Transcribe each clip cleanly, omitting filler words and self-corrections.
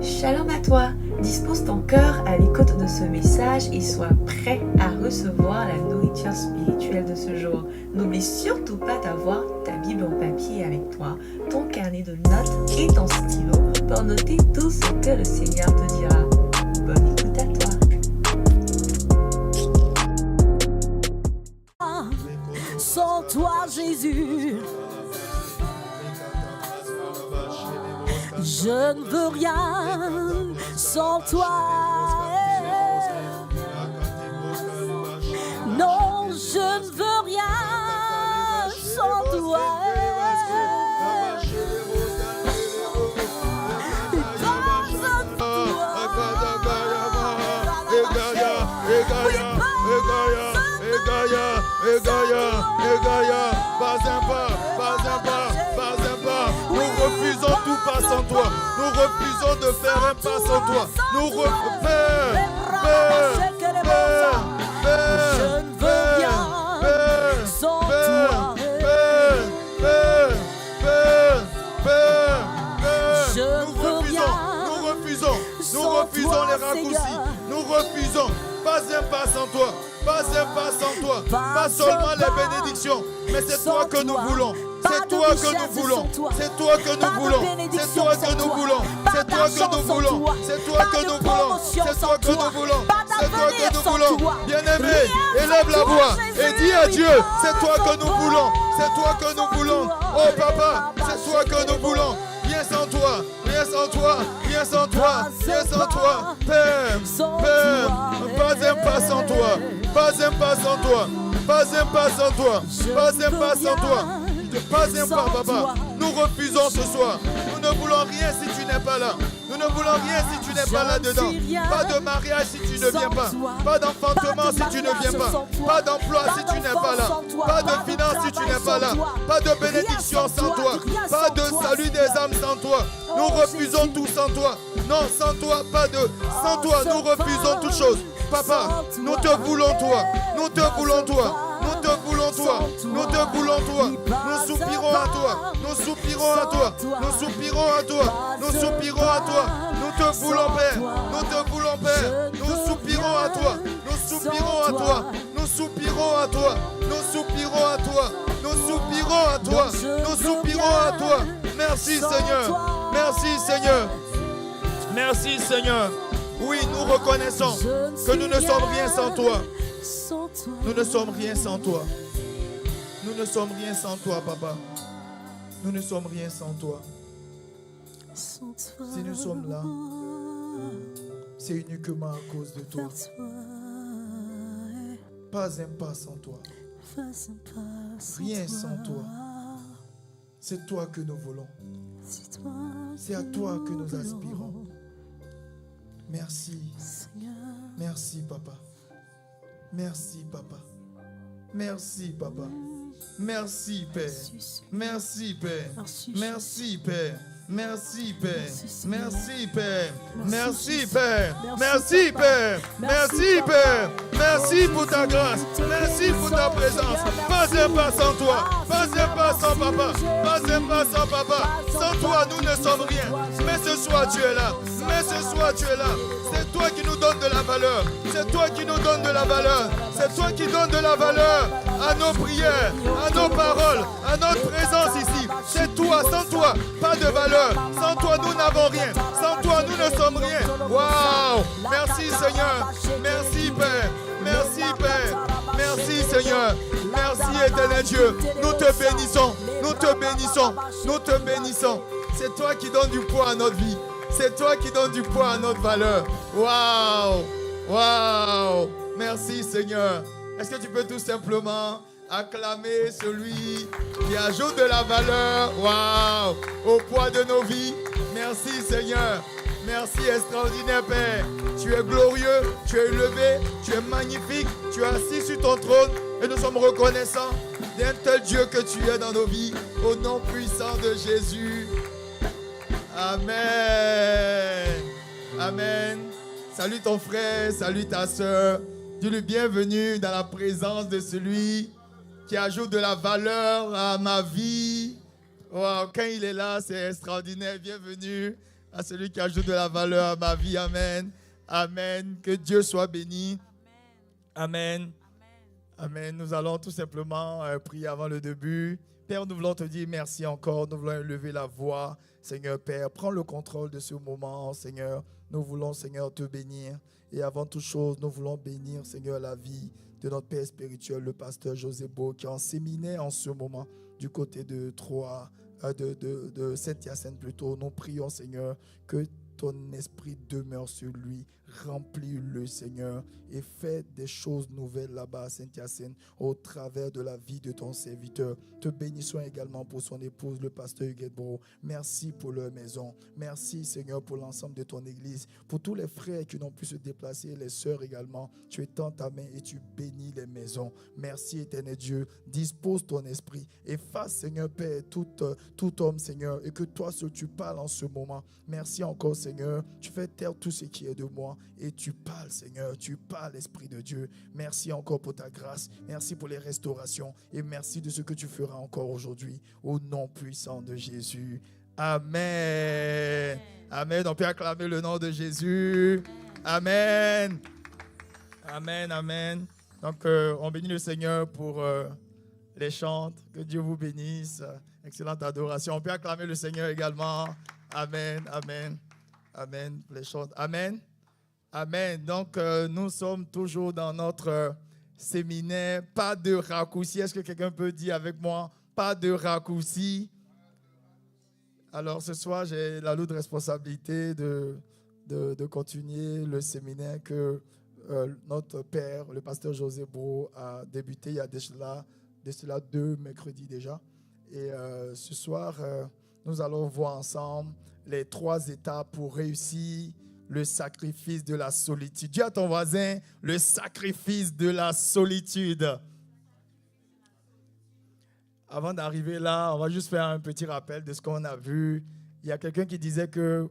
Shalom à toi, dispose ton cœur à l'écoute de ce message et sois prêt à recevoir la nourriture spirituelle de ce jour. N'oublie surtout pas d'avoir ta Bible en papier avec toi, ton carnet de notes et ton stylo pour noter tout ce que le Seigneur te dira. Bonne écoute à toi. Sans toi, Jésus, je ne veux rien sans toi. Non, je ne veux rien sans toi. Nous refusons tout pas sans toi. Nous refusons de faire un pas sans toi. Nous refusons. Je ne veux rien sans toi. Nous refusons les raccourcis. Nous refusons. Pas un pas sans toi. Pas un pas sans toi. Pas seulement les bénédictions, mais c'est toi que nous voulons. C'est toi que nous voulons. C'est toi que nous voulons. C'est toi que nous voulons. C'est toi que nous voulons. C'est toi que nous voulons. C'est toi que nous voulons. C'est toi que nous voulons. Bien-aimé, élève la voix et dis à Dieu, c'est toi que nous voulons. C'est toi que nous voulons. Oh papa, c'est toi que nous voulons. Viens sans toi, viens sans toi, viens sans toi, viens sans toi. Père, Père, pas un pas sans toi. Pas un pas sans toi. Pas un pas sans toi. Pas un pas sans toi. Pas un pas, papa. Nous refusons ce soir. Nous ne voulons rien si tu n'es pas là. Nous ne voulons rien si tu n'es pas là-dedans. Pas de mariage si tu ne viens pas. Pas d'enfantement si tu ne viens pas. Pas d'emploi si tu n'es pas là. Pas de finances si tu n'es pas là. Pas de bénédiction sans toi. Pas de salut des âmes sans toi. Nous refusons tout sans toi. Non, sans toi, pas de. Sans toi, nous refusons toutes choses. Papa, nous te voulons toi. Nous te voulons toi. Nous te voulons toi. Nous te voulons toi. Nous soupirons à toi. Nous soupirons à toi. Nous soupirons à toi. Nous soupirons à toi. Nous te voulons, Père. Nous te voulons, Père. Nous soupirons à toi. Nous soupirons à toi. Nous soupirons à toi. Nous soupirons à toi. Nous soupirons à toi. Nous soupirons à toi. Merci, Seigneur. Merci, Seigneur. Merci, Seigneur. Oui, nous reconnaissons que nous ne sommes rien sans toi. Nous ne sommes rien sans toi. Nous ne sommes rien sans toi, papa. Nous ne sommes rien sans toi. Si nous sommes là, c'est uniquement à cause de toi. Pas un pas sans toi. Rien sans toi. C'est toi que nous voulons. C'est à toi que nous aspirons. Merci. Merci, papa. Merci, papa. Merci, papa. Merci, Père. Merci, Père. Merci, Père. Merci, Père. Merci, Père. Merci, Père. Merci, Père. Merci, Père. Merci pour ta grâce. Merci pour ta présence. Pas un pas sans toi. Pas un pas sans papa. Pas un pas sans papa. Sans toi, nous ne sommes rien. Mais ce soir, tu es là. Mais ce soir, tu es là. C'est toi qui nous donne de la valeur. C'est toi qui nous donne de la valeur. C'est toi qui donne de la valeur à nos prières, à nos paroles, à notre présence ici. C'est toi, sans toi, pas de valeur. Sans toi, nous n'avons rien. Sans toi, nous ne sommes rien. Waouh! Merci, Seigneur. Merci, Père. Merci, Père. Merci, Seigneur. Merci, éternel Dieu. Nous te bénissons. Nous te bénissons. Nous te bénissons. C'est toi qui donnes du poids à notre vie. C'est toi qui donnes du poids à notre valeur. Waouh! Waouh! Merci, Seigneur. Est-ce que tu peux tout simplement acclamer celui qui ajoute de la valeur, waouh, au poids de nos vies? Merci, Seigneur. Merci, extraordinaire Père. Tu es glorieux, tu es élevé, tu es magnifique, tu es assis sur ton trône et nous sommes reconnaissants d'un tel Dieu que tu es dans nos vies. Au nom puissant de Jésus. Amen. Amen. Salut ton frère, salut ta soeur. Dis-lui bienvenue dans la présence de celui qui ajoute de la valeur à ma vie. Wow, quand il est là, c'est extraordinaire. Bienvenue à celui qui ajoute de la valeur à ma vie. Amen. Amen. Que Dieu soit béni. Amen. Amen. Nous allons tout simplement prier avant le début. Père, nous voulons te dire merci encore. Nous voulons élever la voix. Seigneur Père, prends le contrôle de ce moment, Seigneur. Nous voulons, Seigneur, te bénir. Et avant toute chose, nous voulons bénir, Seigneur, la vie de notre Père spirituel, le pasteur José Beau, qui est en séminaire en ce moment du côté de Troyes, de Saint-Hyacinthe plutôt. Nous prions, Seigneur, que ton esprit demeure sur lui. Remplis-le, Seigneur, et fais des choses nouvelles là-bas à Saint-Hyacinthe au travers de la vie de ton serviteur. Te bénissons également pour son épouse, le pasteur Huguette Bro. Merci pour leur maison. Merci, Seigneur, pour l'ensemble de ton église. Pour tous les frères qui n'ont pu se déplacer, les sœurs également, tu étends ta main et tu bénis les maisons. Merci, éternel Dieu. Dispose ton esprit et fasse, Seigneur Père, tout homme, Seigneur, et que toi seul tu parles en ce moment. Merci encore, Seigneur. Tu fais taire tout ce qui est de moi. Et tu parles, Seigneur, tu parles, Esprit de Dieu. Merci encore pour ta grâce. Merci pour les restaurations. Et merci de ce que tu feras encore aujourd'hui. Au nom puissant de Jésus. Amen. Amen. On peut acclamer le nom de Jésus. Amen. Amen. Amen. Donc, on bénit le Seigneur pour les chants. Que Dieu vous bénisse. Excellente adoration. On peut acclamer le Seigneur également. Amen. Amen. Amen. Les chants. Amen. Amen. Donc, nous sommes toujours dans notre séminaire. Pas de raccourci. Est-ce que quelqu'un peut dire avec moi, pas de raccourci? Alors, ce soir, j'ai la lourde responsabilité de continuer le séminaire que notre père, le pasteur José Bro, a débuté il y a de cela 2 mercredis déjà. Et ce soir, nous allons voir ensemble les 3 étapes pour réussir le sacrifice de la solitude. Dis à ton voisin, le sacrifice de la solitude. Avant d'arriver là, on va juste faire un petit rappel de ce qu'on a vu. Il y a quelqu'un qui disait que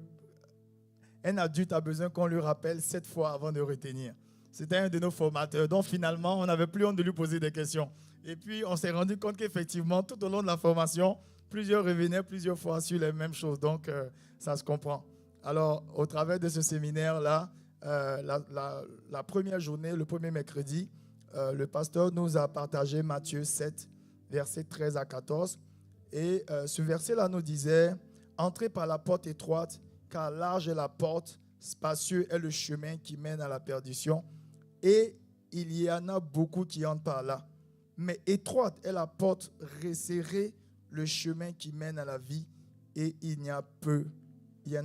un adulte a besoin qu'on lui rappelle 7 fois avant de retenir. C'était un de nos formateurs. Donc finalement, on n'avait plus honte de lui poser des questions. Et puis, on s'est rendu compte qu'effectivement, tout au long de la formation, plusieurs revenaient plusieurs fois sur les mêmes choses. Donc, ça se comprend. Alors, au travers de ce séminaire-là, la première journée, le premier mercredi, le pasteur nous a partagé Matthieu 7, versets 13 à 14. Et ce verset-là nous disait « Entrez par la porte étroite, car large est la porte, spacieux est le chemin qui mène à la perdition. Et il y en a beaucoup qui entrent par là. Mais étroite est la porte, resserrée le chemin qui mène à la vie, et il y en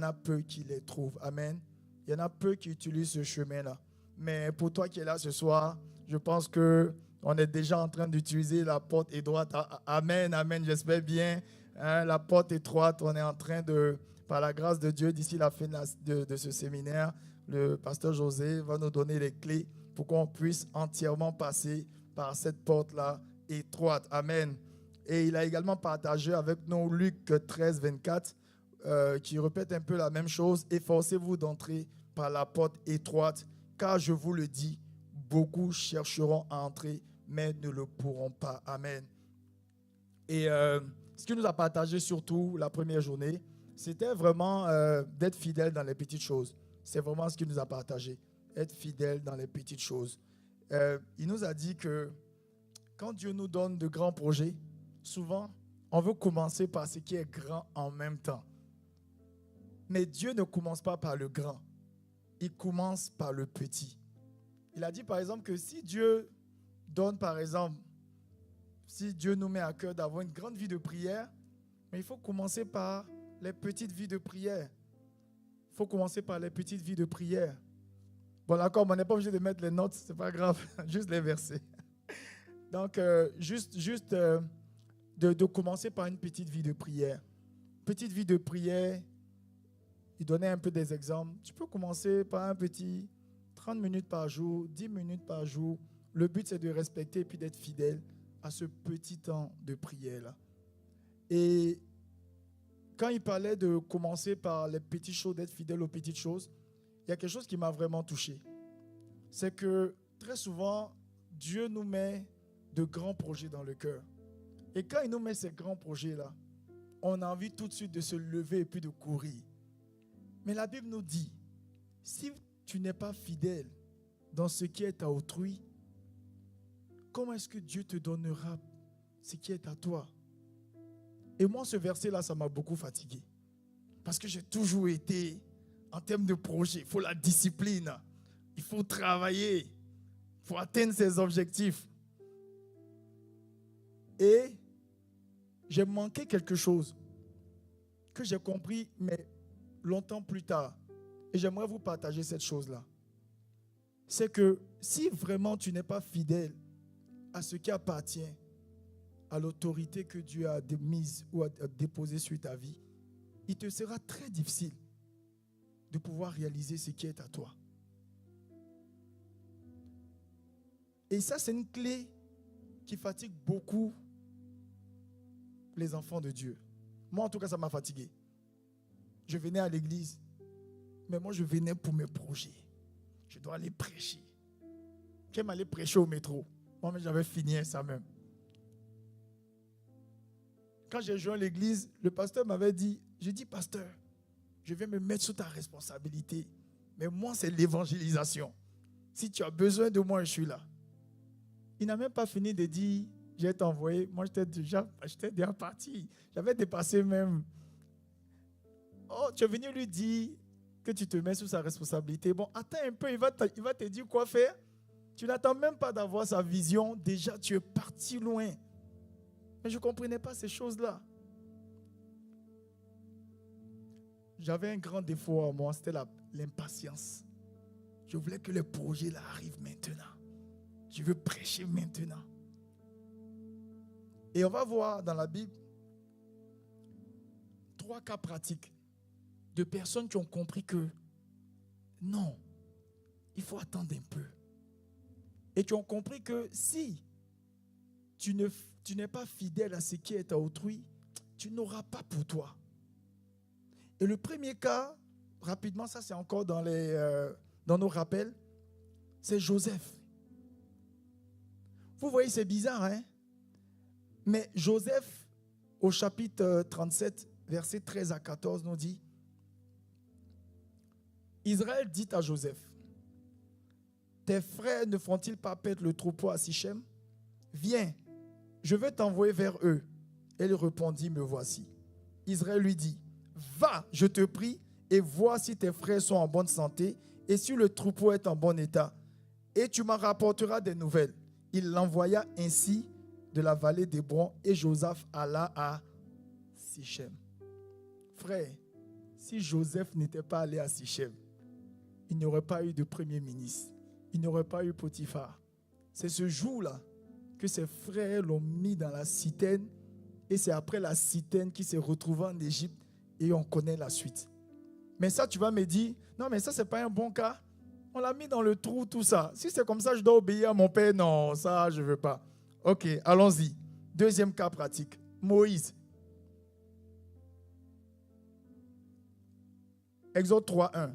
a peu qui les trouvent. » Amen. Il y en a peu qui utilisent ce chemin-là. Mais pour toi qui es là ce soir, je pense qu'on est déjà en train d'utiliser la porte étroite. Amen, amen, j'espère bien. La porte étroite, on est en train de, par la grâce de Dieu, d'ici la fin de ce séminaire, le pasteur José va nous donner les clés pour qu'on puisse entièrement passer par cette porte-là étroite. Amen. Et il a également partagé avec nous Luc 13, 24, qui répète un peu la même chose. « Efforcez-vous d'entrer par la porte étroite, car je vous le dis, beaucoup chercheront à entrer, mais ne le pourront pas. » Amen. Et ce qu'il nous a partagé surtout la première journée, c'était vraiment d'être fidèle dans les petites choses. C'est vraiment ce qu'il nous a partagé, être fidèle dans les petites choses. Il nous a dit que quand Dieu nous donne de grands projets, souvent, on veut commencer par ce qui est grand en même temps. Mais Dieu ne commence pas par le grand. Il commence par le petit. Il a dit par exemple que si Dieu donne par exemple, si Dieu nous met à cœur d'avoir une grande vie de prière, mais il faut commencer par les petites vies de prière. Il faut commencer par les petites vies de prière. Bon d'accord, on n'est pas obligé de mettre les notes, c'est pas grave, juste les versets. Donc, juste de commencer par une petite vie de prière. Petite vie de prière, il donnait un peu des exemples. Tu peux commencer par un petit 30 minutes par jour, 10 minutes par jour. Le but, c'est de respecter et puis d'être fidèle à ce petit temps de prière-là. Et quand il parlait de commencer par les petites choses, d'être fidèle aux petites choses, il y a quelque chose qui m'a vraiment touché. C'est que très souvent, Dieu nous met de grands projets dans le cœur. Et quand il nous met ces grands projets-là, on a envie tout de suite de se lever et puis de courir. Mais la Bible nous dit, si tu n'es pas fidèle dans ce qui est à autrui, comment est-ce que Dieu te donnera ce qui est à toi? Et moi, ce verset-là, ça m'a beaucoup fatigué. Parce que j'ai toujours été, en termes de projet, il faut la discipline, il faut travailler, il faut atteindre ses objectifs. Et j'ai manqué quelque chose que j'ai compris, mais longtemps plus tard. Et j'aimerais vous partager cette chose-là. C'est que si vraiment tu n'es pas fidèle à ce qui appartient à l'autorité que Dieu a mise ou a déposée sur ta vie, il te sera très difficile de pouvoir réaliser ce qui est à toi. Et ça, c'est une clé qui fatigue beaucoup les enfants de Dieu. Moi, en tout cas, ça m'a fatigué. Je venais à l'église, mais moi, je venais pour mes projets. Je dois aller prêcher. J'aime aller prêcher au métro. Moi-même, j'avais fini ça même. Quand j'ai joint l'église, le pasteur m'avait dit, j'ai dit, pasteur, je vais me mettre sous ta responsabilité. Mais moi, c'est l'évangélisation. Si tu as besoin de moi, je suis là. Il n'a même pas fini de dire, je vais t'envoyer. Moi, j'étais déjà parti. J'avais dépassé même. Oh, tu es venu lui dire que tu te mets sous sa responsabilité. Bon, attends un peu, il va te dire quoi faire. Tu n'attends même pas d'avoir sa vision. Déjà, tu es parti loin. Mais je ne comprenais pas ces choses-là. J'avais un grand défaut à moi, c'était l'impatience. Je voulais que les projets là arrivent maintenant. Je veux prêcher maintenant. Et on va voir dans la Bible 3 cas pratiques de personnes qui ont compris que non, il faut attendre un peu. Et qui ont compris que si tu n'es pas fidèle à ce qui est à autrui, tu n'auras pas pour toi. Et le premier cas, rapidement, ça c'est encore dans nos rappels, c'est Joseph. Vous voyez, c'est bizarre, hein? Mais Joseph, au chapitre 37, versets 13 à 14, nous dit, Israël dit à Joseph, tes frères ne font-ils pas paître le troupeau à Sichem? Viens, je vais t'envoyer vers eux. Elle répondit, me voici. Israël lui dit, va, je te prie, et vois si tes frères sont en bonne santé, et si le troupeau est en bon état, et tu m'en rapporteras des nouvelles. Il l'envoya ainsi de la vallée d'Hébron, et Joseph alla à Sichem. Frère, si Joseph n'était pas allé à Sichem, il n'y aurait pas eu de premier ministre, il n'y aurait pas eu Potiphar. C'est ce jour-là que ses frères l'ont mis dans la citerne, et c'est après la citerne qu'il s'est retrouvé en Égypte, et on connaît la suite. Mais ça, tu vas me dire, non, mais ça, ce n'est pas un bon cas. On l'a mis dans le trou, tout ça. Si c'est comme ça, je dois obéir à mon père. Non, ça, je ne veux pas. Ok, allons-y. Deuxième cas pratique. Moïse. Exode 3:1.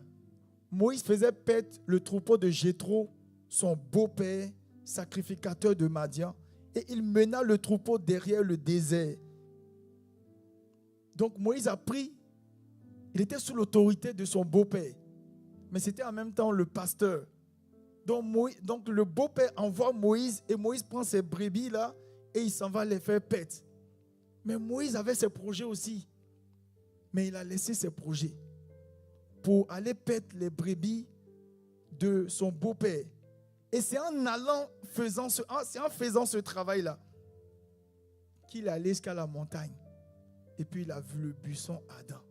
Moïse faisait paître le troupeau de Jéthro, son beau-père, sacrificateur de Madian, et il mena le troupeau derrière le désert. Donc Moïse a pris, il était sous l'autorité de son beau-père, mais c'était en même temps le pasteur. Donc le beau-père envoie Moïse, et Moïse prend ses brebis là, et il s'en va les faire paître. Mais Moïse avait ses projets aussi, mais il a laissé ses projets pour aller paître les brebis de son beau-père. Et c'est en faisant ce travail-là qu'il est allé jusqu'à la montagne. Et puis il a vu le buisson ardent.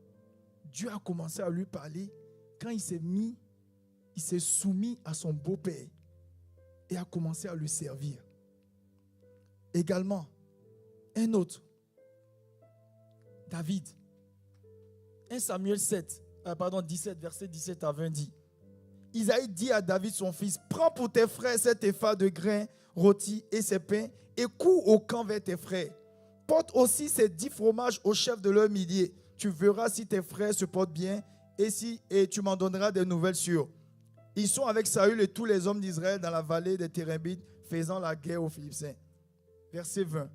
Dieu a commencé à lui parler quand il s'est soumis à son beau-père et a commencé à le servir. Également, un autre, David. 1 Samuel 17, verset 17 à 20 dit, Isaïe dit à David son fils, prends pour tes frères cet épha de grains rôtis et ces pains et cours au camp vers tes frères. Porte aussi ces 10 fromages au chef de leur millier. Tu verras si tes frères se portent bien et tu m'en donneras des nouvelles sûres. Ils sont avec Saül et tous les hommes d'Israël dans la vallée des Térébintes faisant la guerre aux Philistins. Verset 20.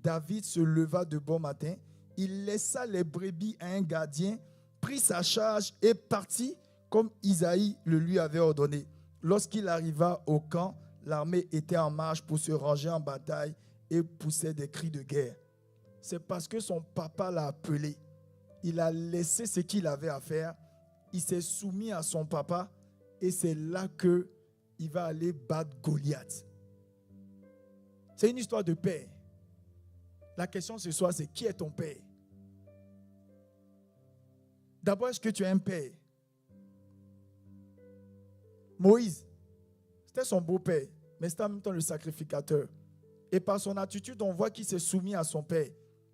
David se leva de bon matin. Il laissa les brebis à un gardien prit sa charge et partit comme Isaïe le lui avait ordonné. Lorsqu'il arriva au camp, l'armée était en marche pour se ranger en bataille et poussait des cris de guerre. C'est parce que son papa l'a appelé. Il a laissé ce qu'il avait à faire. Il s'est soumis à son papa et c'est là qu'il va aller battre Goliath. C'est une histoire de père. La question ce soir, c'est qui est ton père? D'abord, est-ce que tu as un père? Moïse, c'était son beau-père, mais c'était en même temps le sacrificateur. Et par son attitude, on voit qu'il s'est soumis à son père.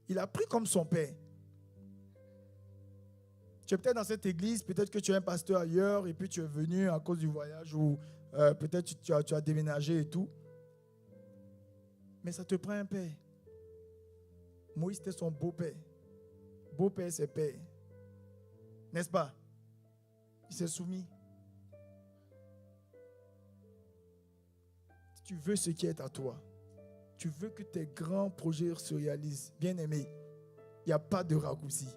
Il a pris comme son père. Tu es peut-être dans cette église, peut-être que tu es un pasteur ailleurs, et puis tu es venu à cause du voyage, ou peut-être tu as déménagé et tout. Mais ça te prend un père. Moïse, c'était son beau-père. Beau-père, c'est père. N'est-ce pas? Il s'est soumis. Si tu veux ce qui est à toi, tu veux que tes grands projets se réalisent, bien-aimé, il n'y a pas de raccourci.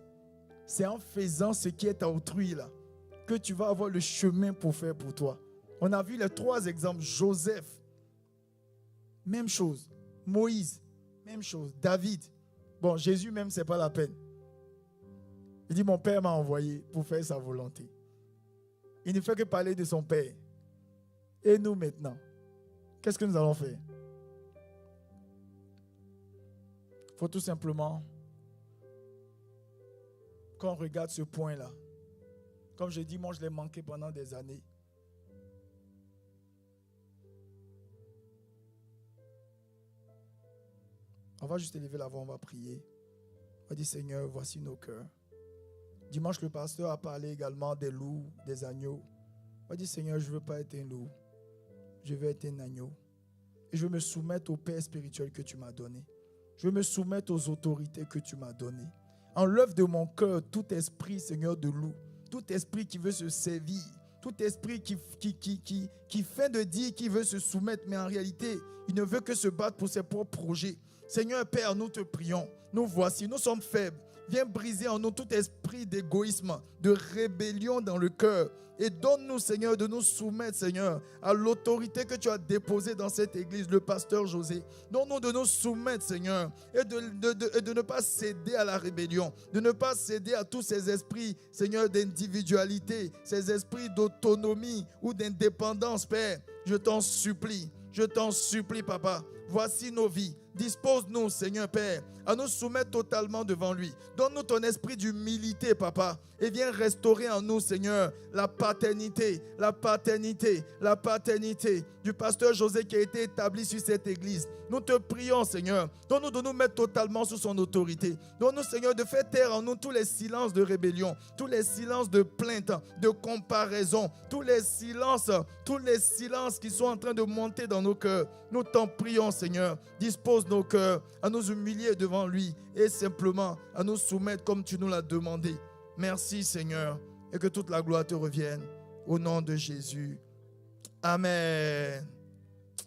C'est en faisant ce qui est à autrui là que tu vas avoir le chemin pour faire pour toi. On a vu les 3 exemples. Joseph, même chose. Moïse, même chose. David. Bon, Jésus même, ce n'est pas la peine. Il dit, mon père m'a envoyé pour faire sa volonté. Il ne fait que parler de son père. Et nous maintenant, qu'est-ce que nous allons faire? Il faut tout simplement qu'on regarde ce point-là. Comme je dis, moi je l'ai manqué pendant des années. On va juste élever la voix, on va prier. On va dire, Seigneur, voici nos cœurs. Dimanche, le pasteur a parlé également des loups, des agneaux. On va dire, Seigneur, je ne veux pas être un loup. Je veux être un agneau. Et je veux me soumettre au Père spirituel que tu m'as donné. Je veux me soumettre aux autorités que tu m'as données. Enlève de mon cœur tout esprit, Seigneur, de loup. Tout esprit qui veut se servir. Tout esprit qui fait de dire qu'il veut se soumettre, mais en réalité, il ne veut que se battre pour ses propres projets. Seigneur Père, nous te prions. Nous voici, nous sommes faibles. Viens briser en nous tout esprit d'égoïsme, de rébellion dans le cœur. Et donne-nous, Seigneur, de nous soumettre, Seigneur, à l'autorité que tu as déposée dans cette église, le pasteur José. Donne-nous de nous soumettre, Seigneur, et de ne pas céder à la rébellion, de ne pas céder à tous ces esprits, Seigneur, d'individualité, ces esprits d'autonomie ou d'indépendance, Père. Je t'en supplie, Papa. Voici nos vies. Dispose-nous, Seigneur Père, à nous soumettre totalement devant lui. Donne-nous ton esprit d'humilité, Papa, et viens restaurer en nous, Seigneur, la paternité du pasteur José qui a été établi sur cette église. Nous te prions, Seigneur. Donne-nous de nous mettre totalement sous son autorité. Donne-nous, Seigneur, de faire taire en nous tous les silences de rébellion, tous les silences de plainte, de comparaison, tous les silences qui sont en train de monter dans nos cœurs. Nous t'en prions, Seigneur. Dispose nos cœurs à nous humilier devant lui et simplement à nous soumettre comme tu nous l'as demandé. Merci, Seigneur, et que toute la gloire te revienne au nom de Jésus. Amen.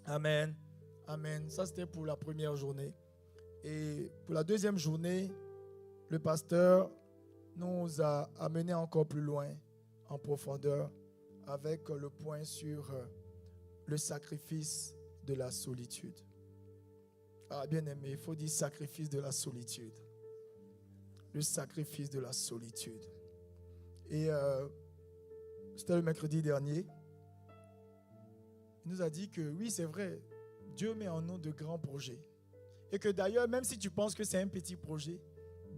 Amen. Amen. Ça, c'était pour la première journée. Et pour la deuxième journée, le pasteur nous a amené encore plus loin, en profondeur, avec le point sur le sacrifice de la solitude. Ah, bien aimé, il faut dire sacrifice de la solitude. Le sacrifice de la solitude. Et c'était le mercredi dernier. Il nous a dit que oui, c'est vrai, Dieu met en nous de grands projets. Et que d'ailleurs, même si tu penses que c'est un petit projet,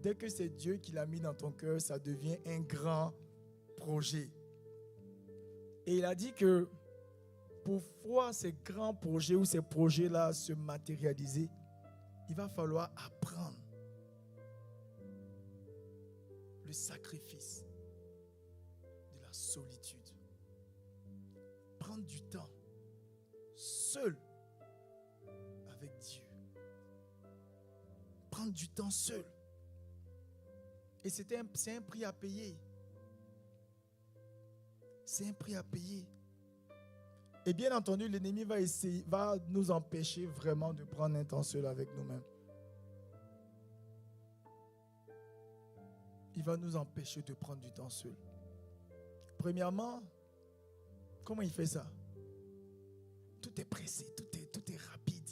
dès que c'est Dieu qui l'a mis dans ton cœur, ça devient un grand projet. Et il a dit que pour voir ces grands projets ou ces projets-là se matérialiser, il va falloir apprendre le sacrifice de la solitude. Prendre du temps seul avec Dieu. Prendre du temps seul. Et c'est un prix à payer. C'est un prix à payer. Et bien entendu, l'ennemi va nous empêcher vraiment de prendre un temps seul avec nous-mêmes. il va nous empêcher de prendre du temps seul. Premièrement, comment il fait ça? Tout est pressé, tout est rapide.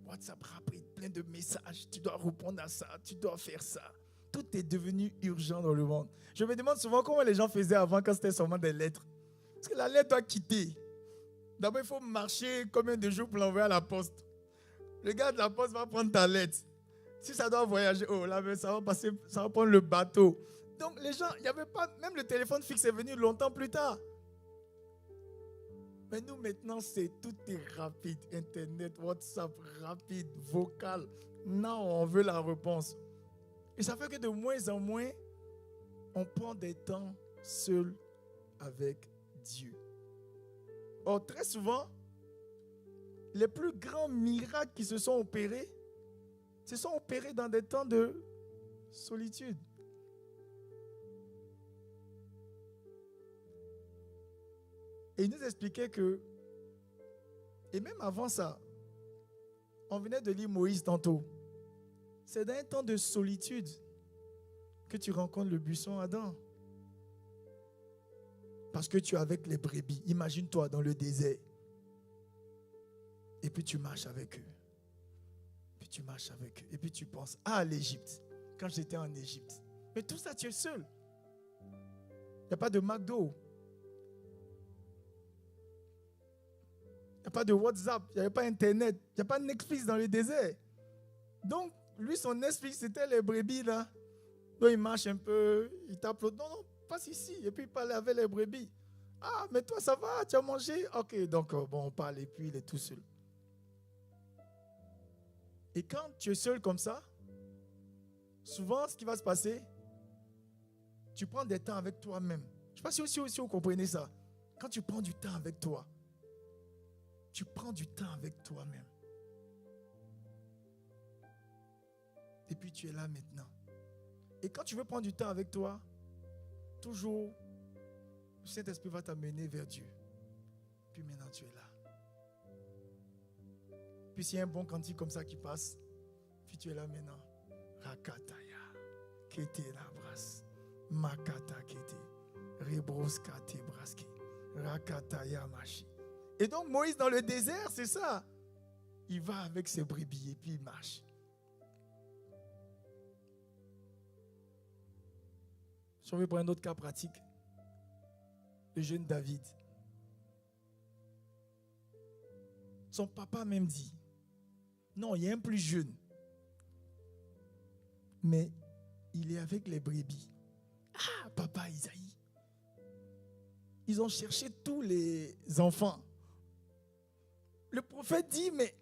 WhatsApp rapide, plein de messages. Tu dois répondre à ça, tu dois faire ça. Tout est devenu urgent dans le monde. Je me demande souvent comment les gens faisaient avant quand c'était seulement des lettres. Parce que la lettre doit quitter. D'abord, il faut marcher combien de jours pour l'envoyer à la poste. Le gars de la poste va prendre ta lettre. Si ça doit voyager, oh là, ça va passer, ça va prendre le bateau. Donc les gens, il n'y avait pas, même le téléphone fixe est venu longtemps plus tard. Mais nous maintenant, tout est rapide. Internet, WhatsApp, rapide, vocal. Non, on veut la réponse. Et ça fait que de moins en moins, on prend des temps seuls avec Dieu. Or, très souvent, les plus grands miracles qui se sont opérés dans des temps de solitude. Et il nous expliquait que, et même avant ça, on venait de lire Moïse tantôt, c'est dans un temps de solitude que tu rencontres le buisson Adam. Parce que tu es avec les brebis. Imagine-toi dans le désert. Et puis tu marches avec eux. Puis tu marches avec eux. Et puis tu penses, à l'Égypte, quand j'étais en Égypte. Mais tout ça, tu es seul. Il n'y a pas de McDo. Il n'y a pas de WhatsApp. Il n'y avait pas Internet. Il n'y a pas de Netflix dans le désert. Donc, lui, son Netflix, c'était les brebis là. Donc, il marche un peu, il tape l'autre. Non, passe ici. Et puis, il parle avec les brebis. Ah, mais toi, ça va? Tu as mangé? Ok, donc, bon, on parle et puis il est tout seul. Et quand tu es seul comme ça, souvent, ce qui va se passer, tu prends des temps avec toi-même. Je ne sais pas si vous comprenez ça. Quand tu prends du temps avec toi, tu prends du temps avec toi-même. Et puis tu es là maintenant. Et quand tu veux prendre du temps avec toi, toujours, le Saint-Esprit va t'amener vers Dieu. Puis maintenant tu es là. Puis s'il y a un bon cantique comme ça qui passe, puis tu es là maintenant. Rakataya, kete la brasse, makata kete, rebroskate braski, rakataya machi. Et donc Moïse dans le désert, c'est ça. Il va avec ses brebis et puis il marche. Si on veut prendre un autre cas pratique, le jeune David. Son papa même dit, non, il y a un plus jeune, mais il est avec les brebis. Ah, papa Isaïe. Ils ont cherché tous les enfants. Le prophète dit, mais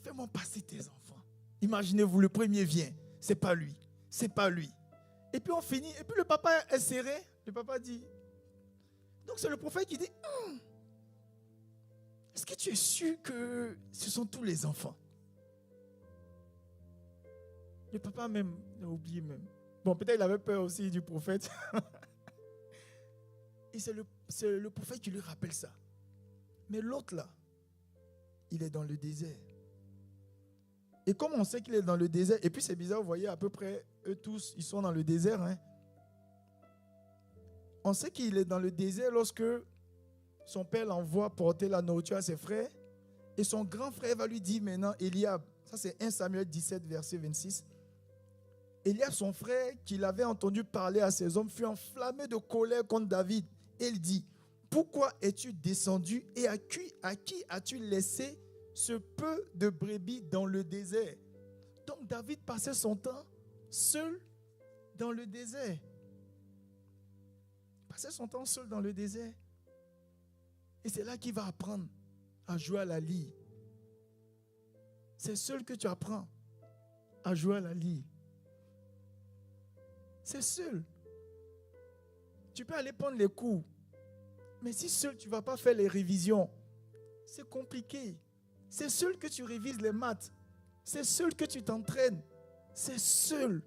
fais-moi passer tes enfants. Imaginez-vous, le premier vient, c'est pas lui, c'est pas lui. Et puis on finit, et puis le papa est serré. Le papa dit, donc c'est le prophète qui dit, est-ce que tu es sûr que ce sont tous les enfants? Le papa même, il a oublié même. Bon, peut-être il avait peur aussi du prophète. Et c'est le prophète qui lui rappelle ça. Mais l'autre là, il est dans le désert. Et comme on sait qu'il est dans le désert, et puis c'est bizarre, vous voyez, à peu près, eux tous, ils sont dans le désert. Hein. On sait qu'il est dans le désert lorsque son père l'envoie porter la nourriture à ses frères. Et son grand frère va lui dire maintenant, Eliab, ça c'est 1 Samuel 17, verset 26. Eliab, son frère, qu'il avait entendu parler à ses hommes, fut enflammé de colère contre David. Et il dit, pourquoi es-tu descendu et à qui as-tu laissé ce peu de brebis dans le désert? Donc David passait son temps seul dans le désert. Il passait son temps seul dans le désert. Et c'est là qu'il va apprendre à jouer à la lyre. C'est seul que tu apprends à jouer à la lyre. C'est seul. Tu peux aller prendre les cours. Mais si seul tu ne vas pas faire les révisions, c'est compliqué. C'est seul que tu révises les maths. C'est seul que tu t'entraînes. C'est seul.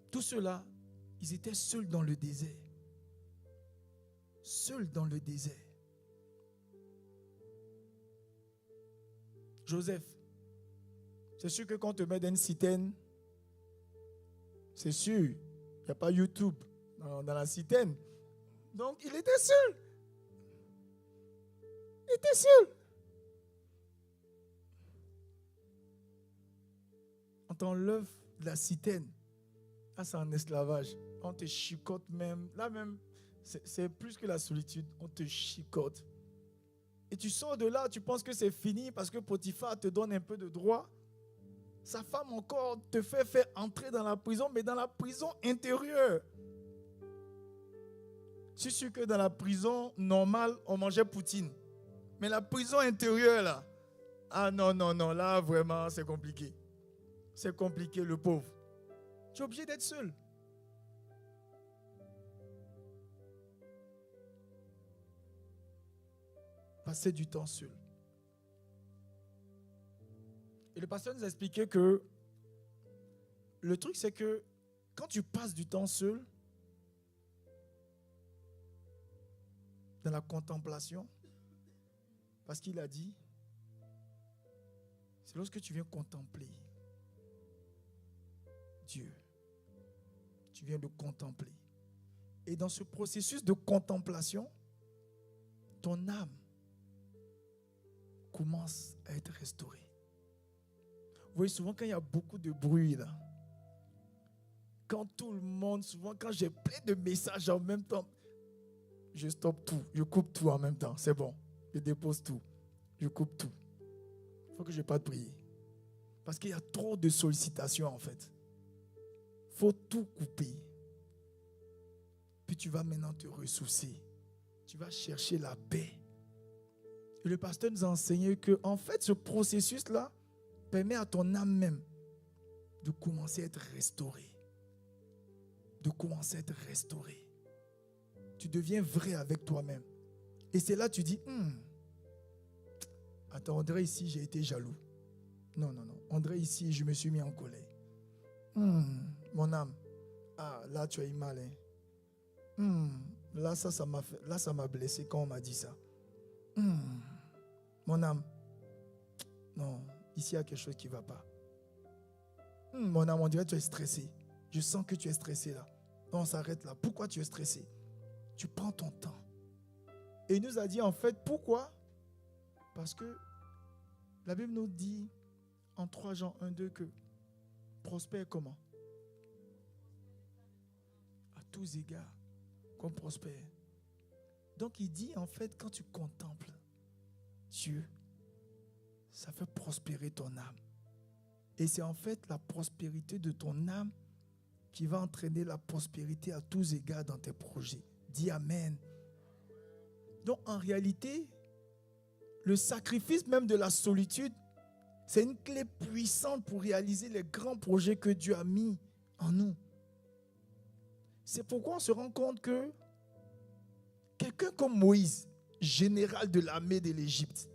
Tout cela, ils étaient seuls dans le désert. Seuls dans le désert. Joseph, C'est sûr que quand on te met dans une citerne, c'est sûr, il n'y a pas YouTube dans la citerne. Donc, il était seul. Il était seul. On t'enlève de la citerne. Là, c'est un esclavage. On te chicote même. Là même, c'est plus que la solitude. On te chicote. Et tu sors de là, tu penses que c'est fini parce que Potiphar te donne un peu de droit. Sa femme encore te fait faire entrer dans la prison, mais dans la prison intérieure. Je suis sûr que dans la prison normale, on mangeait poutine. Mais la prison intérieure, là, ah non, là, vraiment, c'est compliqué. C'est compliqué, le pauvre. Tu es obligé d'être seul. Passer du temps seul. Et le pasteur nous a expliqué que le truc, c'est que quand tu passes du temps seul, dans la contemplation, parce qu'il a dit, c'est lorsque tu viens contempler Dieu. Tu viens de contempler. Et dans ce processus de contemplation, ton âme commence à être restaurée. Vous voyez, souvent quand il y a beaucoup de bruit là, quand tout le monde, souvent quand j'ai plein de messages en même temps, je stoppe tout, je coupe tout en même temps, c'est bon. Je dépose tout, je coupe tout. Il faut que je n'ai pas de prier. Parce qu'il y a trop de sollicitations en fait. Il faut tout couper. Puis tu vas maintenant te ressourcer. Tu vas chercher la paix. Et le pasteur nous a enseigné que en fait ce processus-là permet à ton âme même de commencer à être restaurée. De commencer à être restaurée. Tu deviens vrai avec toi-même. Et c'est là que tu dis, attends, André, ici, j'ai été jaloux. Non. André, ici, je me suis mis en colère. Mon âme. Ah, là, tu as eu mal. Là, ça m'a fait, là, ça m'a blessé quand on m'a dit ça. Mon âme. Non, ici, il y a quelque chose qui ne va pas. Mon âme, on dirait que tu es stressé. Je sens que tu es stressé là. Non, on s'arrête là. Pourquoi tu es stressé? Tu prends ton temps. Et il nous a dit en fait, pourquoi? Parce que la Bible nous dit en 3 Jean 1-2 que prospère comment? À tous égards, qu'on prospère. Donc il dit en fait, quand tu contemples Dieu, ça fait prospérer ton âme. Et c'est en fait la prospérité de ton âme qui va entraîner la prospérité à tous égards dans tes projets. Dis Amen. Donc en réalité, le sacrifice même de la solitude, c'est une clé puissante pour réaliser les grands projets que Dieu a mis en nous. C'est pourquoi on se rend compte que quelqu'un comme Moïse, général de l'armée de l'Égypte,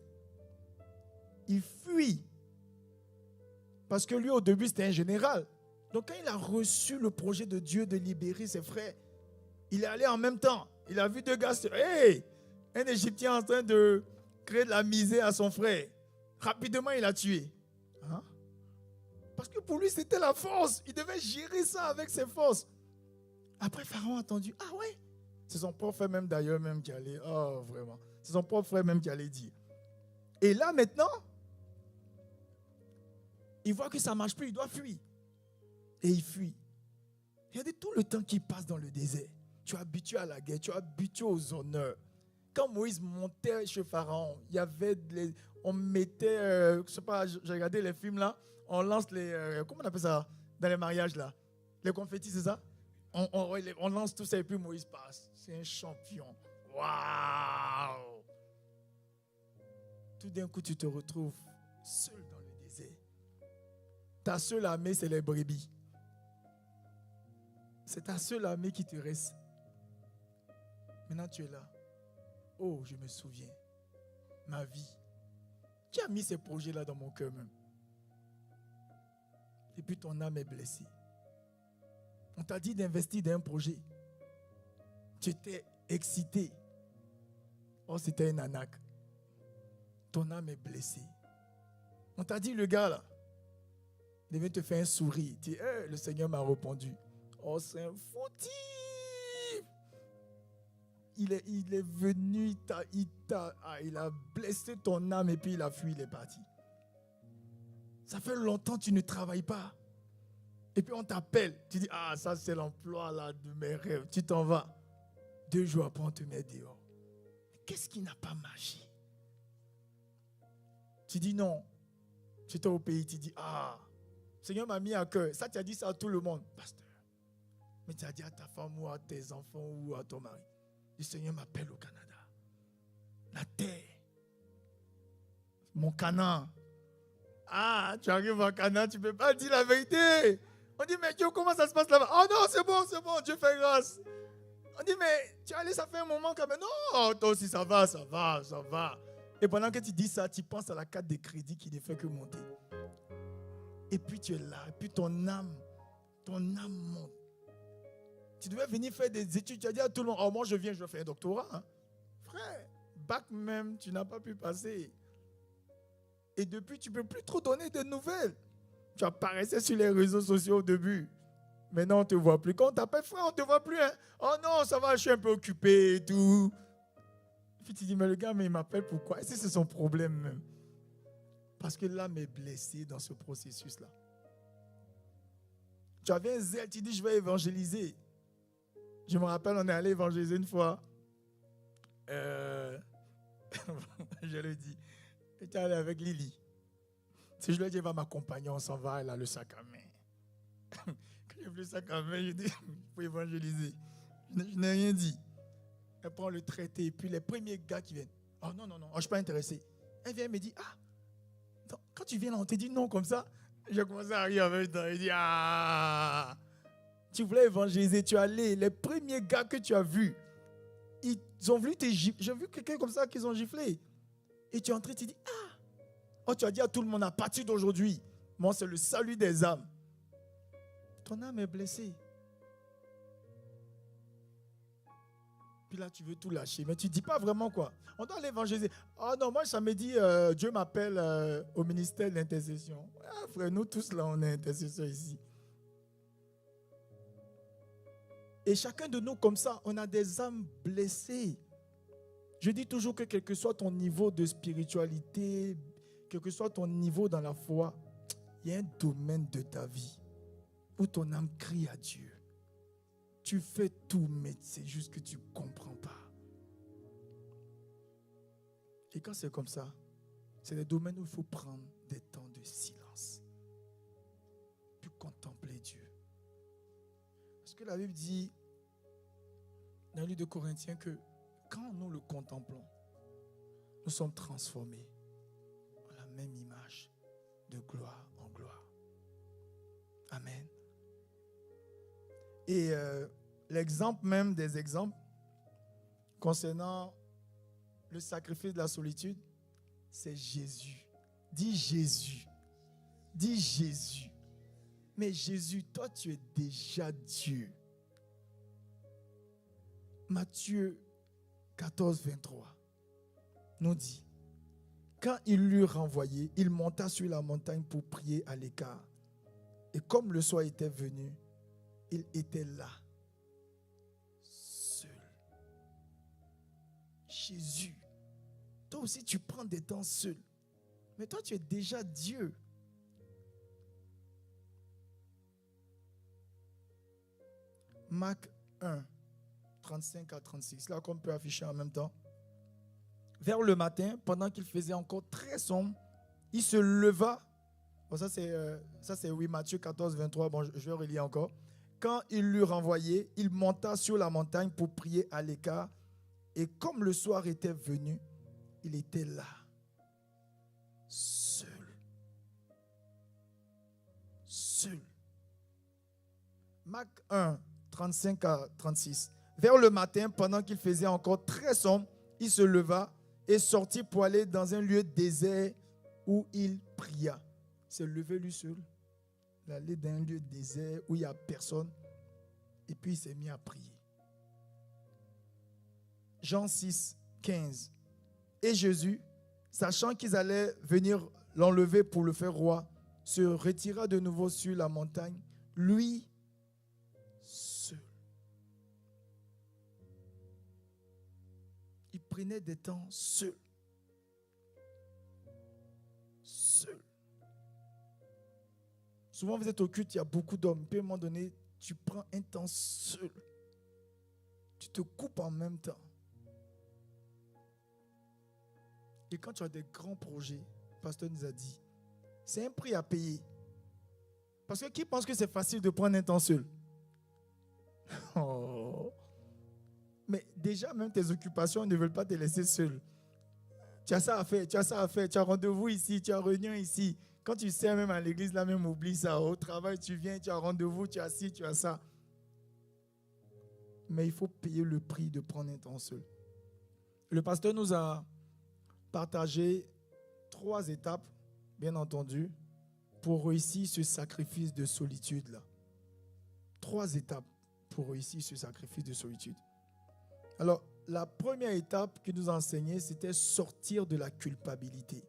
il fuit. Parce que lui, au début, c'était un général. Donc quand il a reçu le projet de Dieu de libérer ses frères, il est allé en même temps. Il a vu 2 gars, un Égyptien en train de créer de la misère à son frère. Rapidement, il a tué. Parce que pour lui, c'était la force. Il devait gérer ça avec ses forces. Après, Pharaon a entendu, ah ouais. C'est son propre frère même d'ailleurs même qui allait, oh vraiment. C'est son propre frère même qui allait dire. Et là maintenant, il voit que ça ne marche plus, il doit fuir. Et il fuit. Regardez tout le temps qu'il passe dans le désert. Tu es habitué à la guerre, tu es habitué aux honneurs. Quand Moïse montait chez Pharaon, il y avait on mettait, je sais pas, j'ai regardé les films là, on lance les, comment on appelle ça, dans les mariages là, les confettis, c'est ça? On lance tout ça et puis Moïse passe. C'est un champion. Waouh! Tout d'un coup, tu te retrouves seul dans le désert. Ta seule armée, c'est les brebis. C'est ta seule armée qui te reste. Maintenant, tu es là. Oh, je me souviens. Ma vie. Qui a mis ces projets-là dans mon cœur même? Et puis ton âme est blessée. On t'a dit d'investir dans un projet. Tu étais excité. Oh, c'était un arnaque. Ton âme est blessée. On t'a dit, le gars là, Il vient te faire un sourire. Tu dis, le Seigneur m'a répondu. Oh, c'est un foutu. Il est venu, il a blessé ton âme et puis il a fui, il est parti. Ça fait longtemps que tu ne travailles pas. Et puis on t'appelle. Tu dis, ça c'est l'emploi là, de mes rêves. Tu t'en vas. 2 jours après, on te met dehors. Qu'est-ce qui n'a pas marché? Tu dis non. Tu étais au pays, tu dis, le Seigneur m'a mis à cœur. Ça, tu as dit ça à tout le monde, pasteur. Mais tu as dit à ta femme ou à tes enfants ou à ton mari. Le Seigneur m'appelle au Canada. La terre. Mon Canaan. Tu arrives au Canada, tu ne peux pas dire la vérité. On dit, mais Dieu, comment ça se passe là-bas? Oh non, c'est bon, Dieu fait grâce. On dit, mais tu es allé, ça fait un moment quand même. Non, toi aussi, ça va. Et pendant que tu dis ça, tu penses à la carte de crédit qui ne fait que monter. Et puis tu es là, et puis ton âme monte. Tu devais venir faire des études, tu as dit à tout le monde, moi je viens, je vais faire un doctorat. Hein. Frère, bac même, tu n'as pas pu passer. Et depuis, tu ne peux plus trop donner de nouvelles. Tu apparaissais sur les réseaux sociaux au début. Maintenant, on ne te voit plus. Quand on t'appelle, frère, on ne te voit plus. Hein. Oh non, ça va, je suis un peu occupé et tout. Puis tu dis, mais le gars, il m'appelle pourquoi? Est-ce que c'est son problème même? Parce que l'âme est blessée dans ce processus-là. Tu avais un zèle, tu dis, je vais évangéliser. Je me rappelle, on est allé évangéliser une fois. Je le dis. J'étais allé avec Lily. Si je lui ai dit, elle va m'accompagner, on s'en va, elle a le sac à main. Quand j'ai vu le sac à main, je dis, il faut évangéliser. Je n'ai rien dit. Elle prend le traité, et puis les premiers gars qui viennent. Oh non, je ne suis pas intéressé. Elle vient et me dit, quand tu viens là, on te dit non comme ça. J'ai commencé à rire avec toi. Il dit, tu voulais évangéliser, tu es allé. Les premiers gars que tu as vus, ils ont voulu te gifler. J'ai vu quelqu'un comme ça qu'ils ont giflé. Et tu es entré, tu dis, tu as dit à tout le monde, à partir d'aujourd'hui, moi c'est le salut des âmes. Ton âme est blessée. Puis là, tu veux tout lâcher. Mais tu ne dis pas vraiment quoi. On doit l'évangéliser. Non, moi, ça me dit, Dieu m'appelle au ministère de l'intercession. Frère, nous tous là, on est intercesseurs ici. Et chacun de nous, comme ça, on a des âmes blessées. Je dis toujours que quel que soit ton niveau de spiritualité, quel que soit ton niveau dans la foi, il y a un domaine de ta vie où ton âme crie à Dieu. Tu fais tout, mais c'est juste que tu ne comprends pas. Et quand c'est comme ça, c'est des domaines où il faut prendre des temps de silence. Puis contempler Dieu. Parce que la Bible dit, dans le livre de Corinthiens, que quand nous le contemplons, nous sommes transformés en la même image, de gloire en gloire. Amen. Et l'exemple même des exemples concernant le sacrifice de la solitude, c'est Jésus. Dis Jésus. Dis Jésus. Mais Jésus, toi, tu es déjà Dieu. Matthieu 14, 23 nous dit, quand il l'eut renvoyé, il monta sur la montagne pour prier à l'écart. Et comme le soir était venu, il était là, seul. Jésus, toi aussi tu prends des temps seul. Mais toi tu es déjà Dieu. Marc 1, 35 à 36, là qu'on peut afficher en même temps. Vers le matin, pendant qu'il faisait encore très sombre, il se leva. Bon, ça c'est oui, Matthieu 14, 23. Bon, je vais relire encore. Quand il l'eut renvoyé, il monta sur la montagne pour prier à l'écart. Et comme le soir était venu, il était là, seul. Seul. Marc 1, 35 à 36. Vers le matin, pendant qu'il faisait encore très sombre, il se leva et sortit pour aller dans un lieu désert où il pria. Il s'est levé lui seul. Il allait dans un lieu désert où il n'y a personne. Et puis il s'est mis à prier. Jean 6, 15. Et Jésus, sachant qu'ils allaient venir l'enlever pour le faire roi, se retira de nouveau sur la montagne, lui seul. Il prenait des temps seul. Seul. Souvent, vous êtes au culte, il y a beaucoup d'hommes. Puis à un moment donné, tu prends un temps seul. Tu te coupes en même temps. Et quand tu as des grands projets, le pasteur nous a dit, c'est un prix à payer. Parce que qui pense que c'est facile de prendre un temps seul? Oh. Mais déjà, même tes occupations ne veulent pas te laisser seul. Tu as ça à faire, tu as ça à faire, tu as rendez-vous ici, tu as réunion ici. Quand tu sers même à l'église, là même, oublie ça. Au travail, tu viens, tu as rendez-vous, tu as ci, tu as ça. Mais il faut payer le prix de prendre un temps seul. Le pasteur nous a partagé 3 étapes, bien entendu, pour réussir ce sacrifice de solitude-là. 3 étapes pour réussir ce sacrifice de solitude. Alors, la première étape qu'il nous a enseignée, c'était sortir de la culpabilité.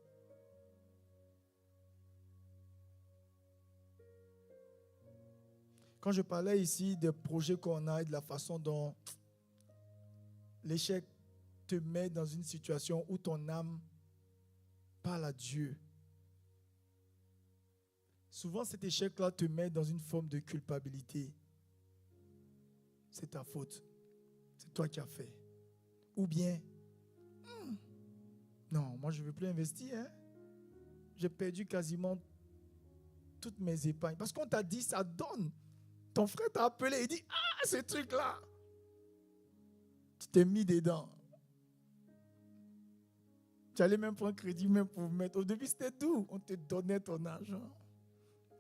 Quand je parlais ici des projets qu'on a et de la façon dont l'échec te met dans une situation où ton âme parle à Dieu, souvent cet échec-là te met dans une forme de culpabilité. C'est ta faute. C'est toi qui as fait. Ou bien, non, moi je ne veux plus investir. Hein? J'ai perdu quasiment toutes mes épargnes. Parce qu'on t'a dit, ça donne. Ton frère t'a appelé et dit, ah, ce truc-là. Tu t'es mis dedans. Tu allais même prendre crédit même pour mettre. Au début, c'était doux. On te donnait ton argent.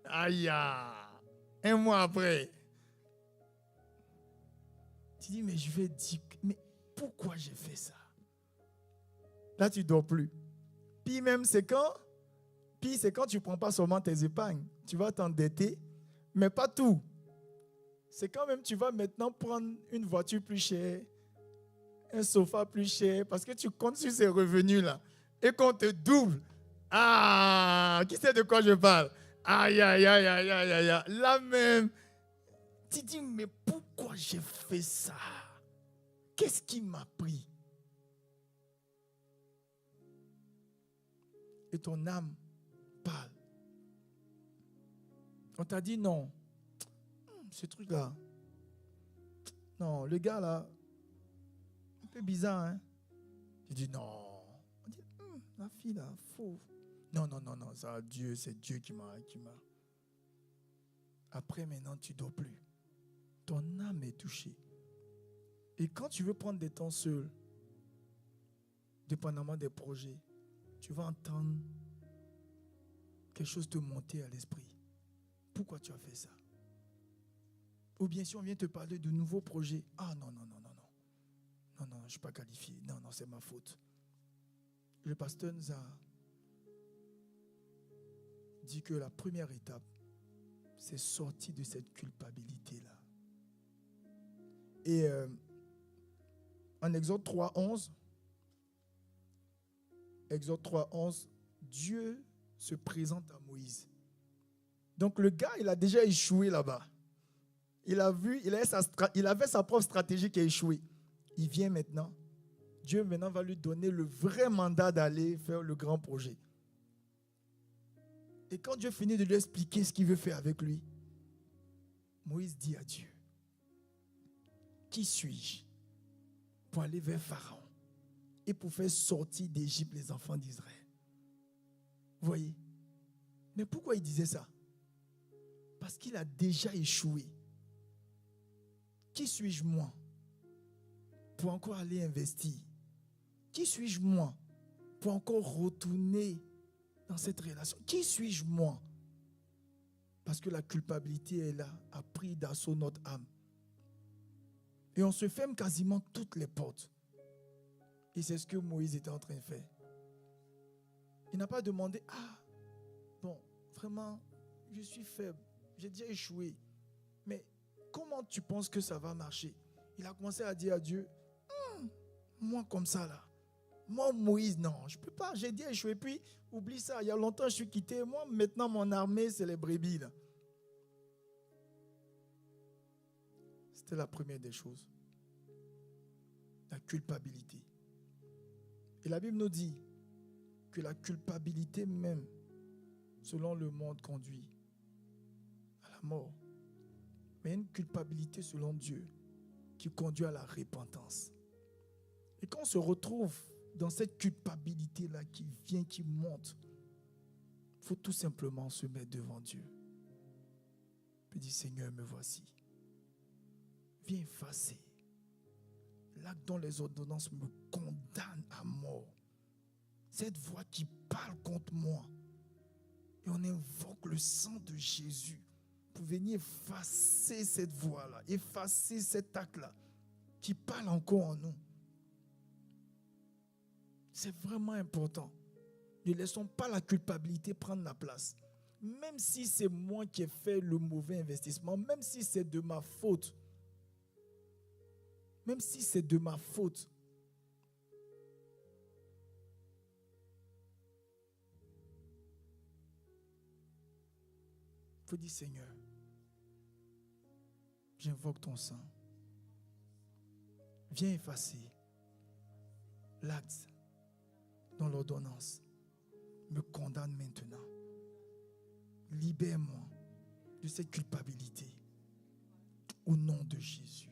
Aïe, un mois après. Tu dis, mais je vais dire, mais pourquoi j'ai fait ça? Là, tu ne dors plus. Puis même, c'est quand tu ne prends pas seulement tes épargnes. Tu vas t'endetter, mais pas tout. C'est quand même tu vas maintenant prendre une voiture plus chère, un sofa plus cher, parce que tu comptes sur ces revenus-là. Et qu'on te double. Ah, qui sait de quoi je parle? Aïe, aïe, aïe, aïe, aïe, aïe, aïe. Là même, tu dis, mais pourquoi j'ai fait ça? Qu'est-ce qui m'a pris? Et ton âme parle. On t'a dit non. Ce truc-là. Non, le gars là, un peu bizarre, hein? Tu dis non. On dit, la fille là, faux. Non, ça, Dieu, c'est Dieu qui m'a. Après, maintenant, tu ne dors plus. Ton âme est touchée. Et quand tu veux prendre des temps seul, dépendamment des projets, tu vas entendre quelque chose te monter à l'esprit. Pourquoi tu as fait ça? Ou bien si on vient te parler de nouveaux projets, ah non, je ne suis pas qualifié. Non, c'est ma faute. Le pasteur nous a dit que la première étape, c'est sortir de cette culpabilité-là. Et en Exode 3.11, Dieu se présente à Moïse. Donc le gars, il a déjà échoué là-bas. Il avait sa propre stratégie qui a échoué. Il vient maintenant. Dieu maintenant va lui donner le vrai mandat d'aller faire le grand projet. Et quand Dieu finit de lui expliquer ce qu'il veut faire avec lui, Moïse dit à Dieu, qui suis-je pour aller vers Pharaon et pour faire sortir d'Égypte les enfants d'Israël? Vous voyez? Mais pourquoi il disait ça? Parce qu'il a déjà échoué. Qui suis-je moi pour encore aller investir? Qui suis-je moi pour encore retourner dans cette relation? Qui suis-je moi? Parce que la culpabilité est là, a pris d'assaut notre âme. Et on se ferme quasiment toutes les portes. Et c'est ce que Moïse était en train de faire. Il n'a pas demandé, vraiment, je suis faible, j'ai déjà échoué. Mais comment tu penses que ça va marcher? Il a commencé à dire à Dieu, moi comme ça là, Moi, Moïse, non, je ne peux pas. J'ai dit échouer. Puis, oublie ça. Il y a longtemps, je suis quitté. Moi, maintenant, mon armée, c'est les brebis. Là. C'était la première des choses. La culpabilité. Et la Bible nous dit que la culpabilité même, selon le monde, conduit à la mort. Mais il y a une culpabilité selon Dieu qui conduit à la repentance. Et quand on se retrouve dans cette culpabilité-là qui vient, qui monte, il faut tout simplement se mettre devant Dieu. Puis dire, Seigneur, me voici. Viens effacer l'acte dont les ordonnances me condamnent à mort. Cette voix qui parle contre moi. Et on invoque le sang de Jésus pour venir effacer cette voix-là, effacer cet acte-là qui parle encore en nous. C'est vraiment important. Ne laissons pas la culpabilité prendre la place. Même si c'est moi qui ai fait le mauvais investissement, même si c'est de ma faute, même si c'est de ma faute, il faut dire, Seigneur, j'invoque ton sang. Viens effacer l'acte dont l'ordonnance me condamne maintenant. Libère-moi de cette culpabilité. Au nom de Jésus.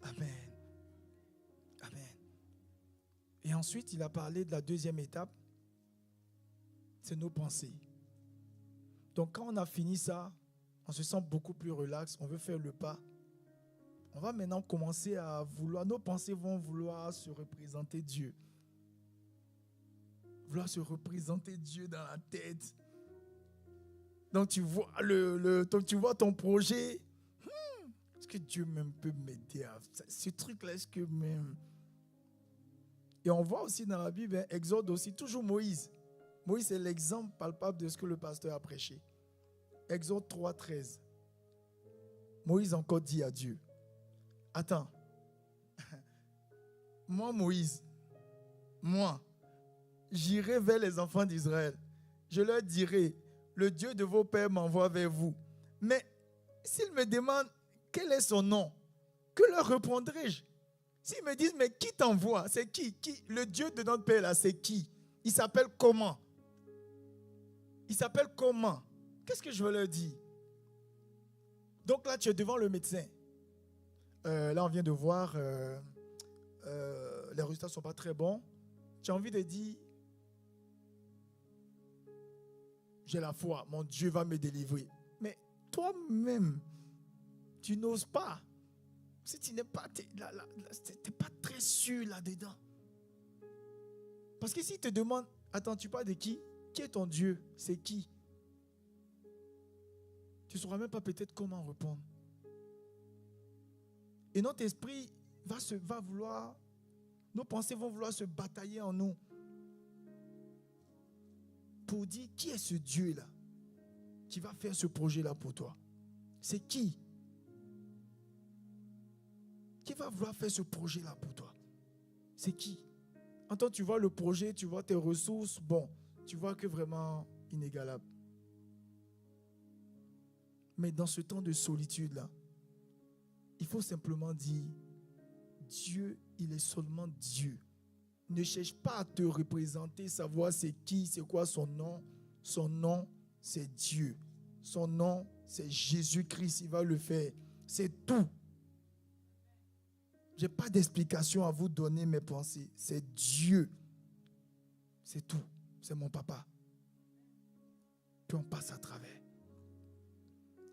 Amen. Amen. Et ensuite, il a parlé de la deuxième étape. C'est nos pensées. Donc, quand on a fini ça, on se sent beaucoup plus relax. On veut faire le pas. On va maintenant commencer à vouloir, nos pensées vont vouloir se représenter Dieu. Vouloir se représenter Dieu dans la tête. Donc tu vois, tu vois ton projet. Est-ce que Dieu même peut m'aider à ce truc-là? Est-ce que même... Et on voit aussi dans la Bible, Exode aussi, toujours Moïse. Moïse est l'exemple palpable de ce que le pasteur a prêché. Exode 3, 13. Moïse encore dit à Dieu, attends, moi Moïse, j'irai vers les enfants d'Israël. Je leur dirai, le Dieu de vos pères m'envoie vers vous. Mais s'ils me demandent quel est son nom, que leur répondrai-je? S'ils me disent, mais qui t'envoie? C'est qui? Le Dieu de notre père là, c'est qui? Il s'appelle comment? Il s'appelle comment? Qu'est-ce que je veux leur dire? Donc là, tu es devant le médecin. Là, on vient de voir, les résultats ne sont pas très bons. Tu as envie de dire, j'ai la foi, mon Dieu va me délivrer. Mais toi-même, tu n'oses pas. Si tu n'es pas, t'es pas très sûr là-dedans. Parce que s'il te demande, attends, tu parles de qui? Qui est ton Dieu? C'est qui? Tu ne sauras même pas peut-être comment répondre. Et notre esprit va vouloir, nos pensées vont vouloir se batailler en nous pour dire qui est ce Dieu-là qui va faire ce projet-là pour toi? C'est qui? Qui va vouloir faire ce projet-là pour toi? C'est qui? En tant que tu vois le projet, tu vois tes ressources, bon, tu vois que vraiment inégalable. Mais dans ce temps de solitude-là, il faut simplement dire, Dieu, il est seulement Dieu. Ne cherche pas à te représenter, savoir c'est qui, c'est quoi son nom. Son nom, c'est Dieu. Son nom, c'est Jésus-Christ, il va le faire. C'est tout. Je n'ai pas d'explication à vous donner mes pensées. C'est Dieu. C'est tout. C'est mon papa. Puis on passe à travers.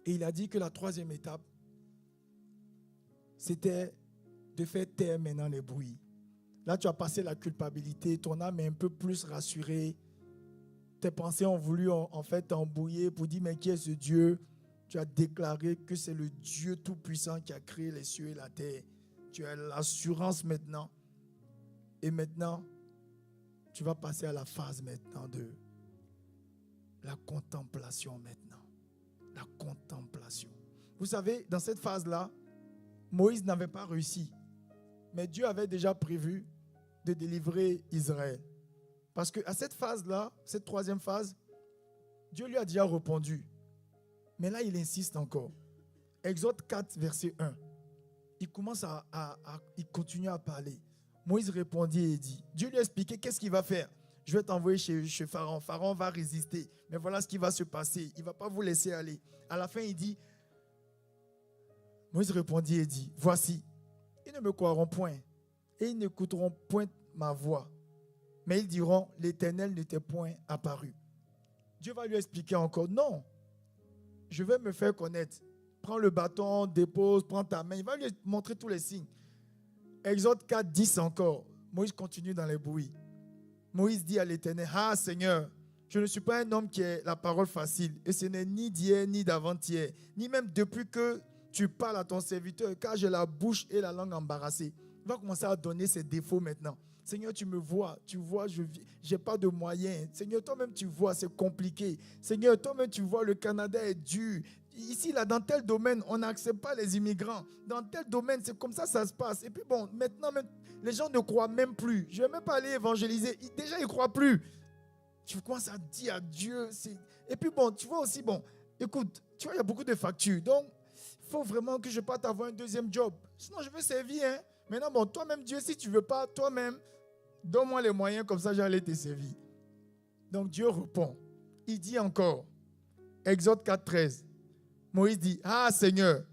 Et il a dit que la troisième étape, c'était de faire taire maintenant les bruits. Là, tu as passé la culpabilité, ton âme est un peu plus rassurée. Tes pensées ont voulu en fait t'embrouiller pour dire, mais qui est ce Dieu? Tu as déclaré que c'est le Dieu Tout-Puissant qui a créé les cieux et la terre. Tu as l'assurance maintenant. Et maintenant, tu vas passer à la phase maintenant de la contemplation maintenant. La contemplation. Vous savez, dans cette phase-là, Moïse n'avait pas réussi. Mais Dieu avait déjà prévu de délivrer Israël. Parce qu'à cette phase-là, cette troisième phase, Dieu lui a déjà répondu. Mais là, il insiste encore. Exode 4, verset 1. Il commence il continue à parler. Moïse répondit et dit, Dieu lui a expliqué qu'est-ce qu'il va faire. Je vais t'envoyer chez Pharaon. Pharaon va résister. Mais voilà ce qui va se passer. Il ne va pas vous laisser aller. À la fin, il dit, Moïse répondit et dit, voici, ils ne me croiront point et ils n'écouteront point ma voix. Mais ils diront, l'Éternel ne t'est point apparu. Dieu va lui expliquer encore, non, je vais me faire connaître. Prends le bâton, dépose, prends ta main. Il va lui montrer tous les signes. Exode 4, 10 encore. Moïse continue dans les bruits. Moïse dit à l'Éternel, ah Seigneur, je ne suis pas un homme qui ait la parole facile. Et ce n'est ni d'hier, ni d'avant-hier, ni même depuis que tu parles à ton serviteur, car j'ai la bouche et la langue embarrassées. Il va commencer à donner ses défauts maintenant. Seigneur, tu me vois, je n'ai pas de moyens. Seigneur, toi-même tu vois, c'est compliqué. Seigneur, toi-même tu vois, le Canada est dur. Ici, là, dans tel domaine, on n'accepte pas les immigrants. Dans tel domaine, c'est comme ça se passe. Et puis bon, maintenant, même, les gens ne croient même plus. Je ne vais même pas aller évangéliser. Déjà, ils ne croient plus. Tu commences à dire à Dieu. Et puis bon, tu vois aussi, bon, écoute, tu vois, il y a beaucoup de factures. Donc, il faut vraiment que je parte avoir un deuxième job. Sinon, je veux servir. Hein. Maintenant, bon, toi-même, Dieu, si tu ne veux pas, toi-même, donne-moi les moyens, comme ça, j'allais te servir. Donc, Dieu répond. Il dit encore, Exode 4, 13. Moïse dit, ah Seigneur,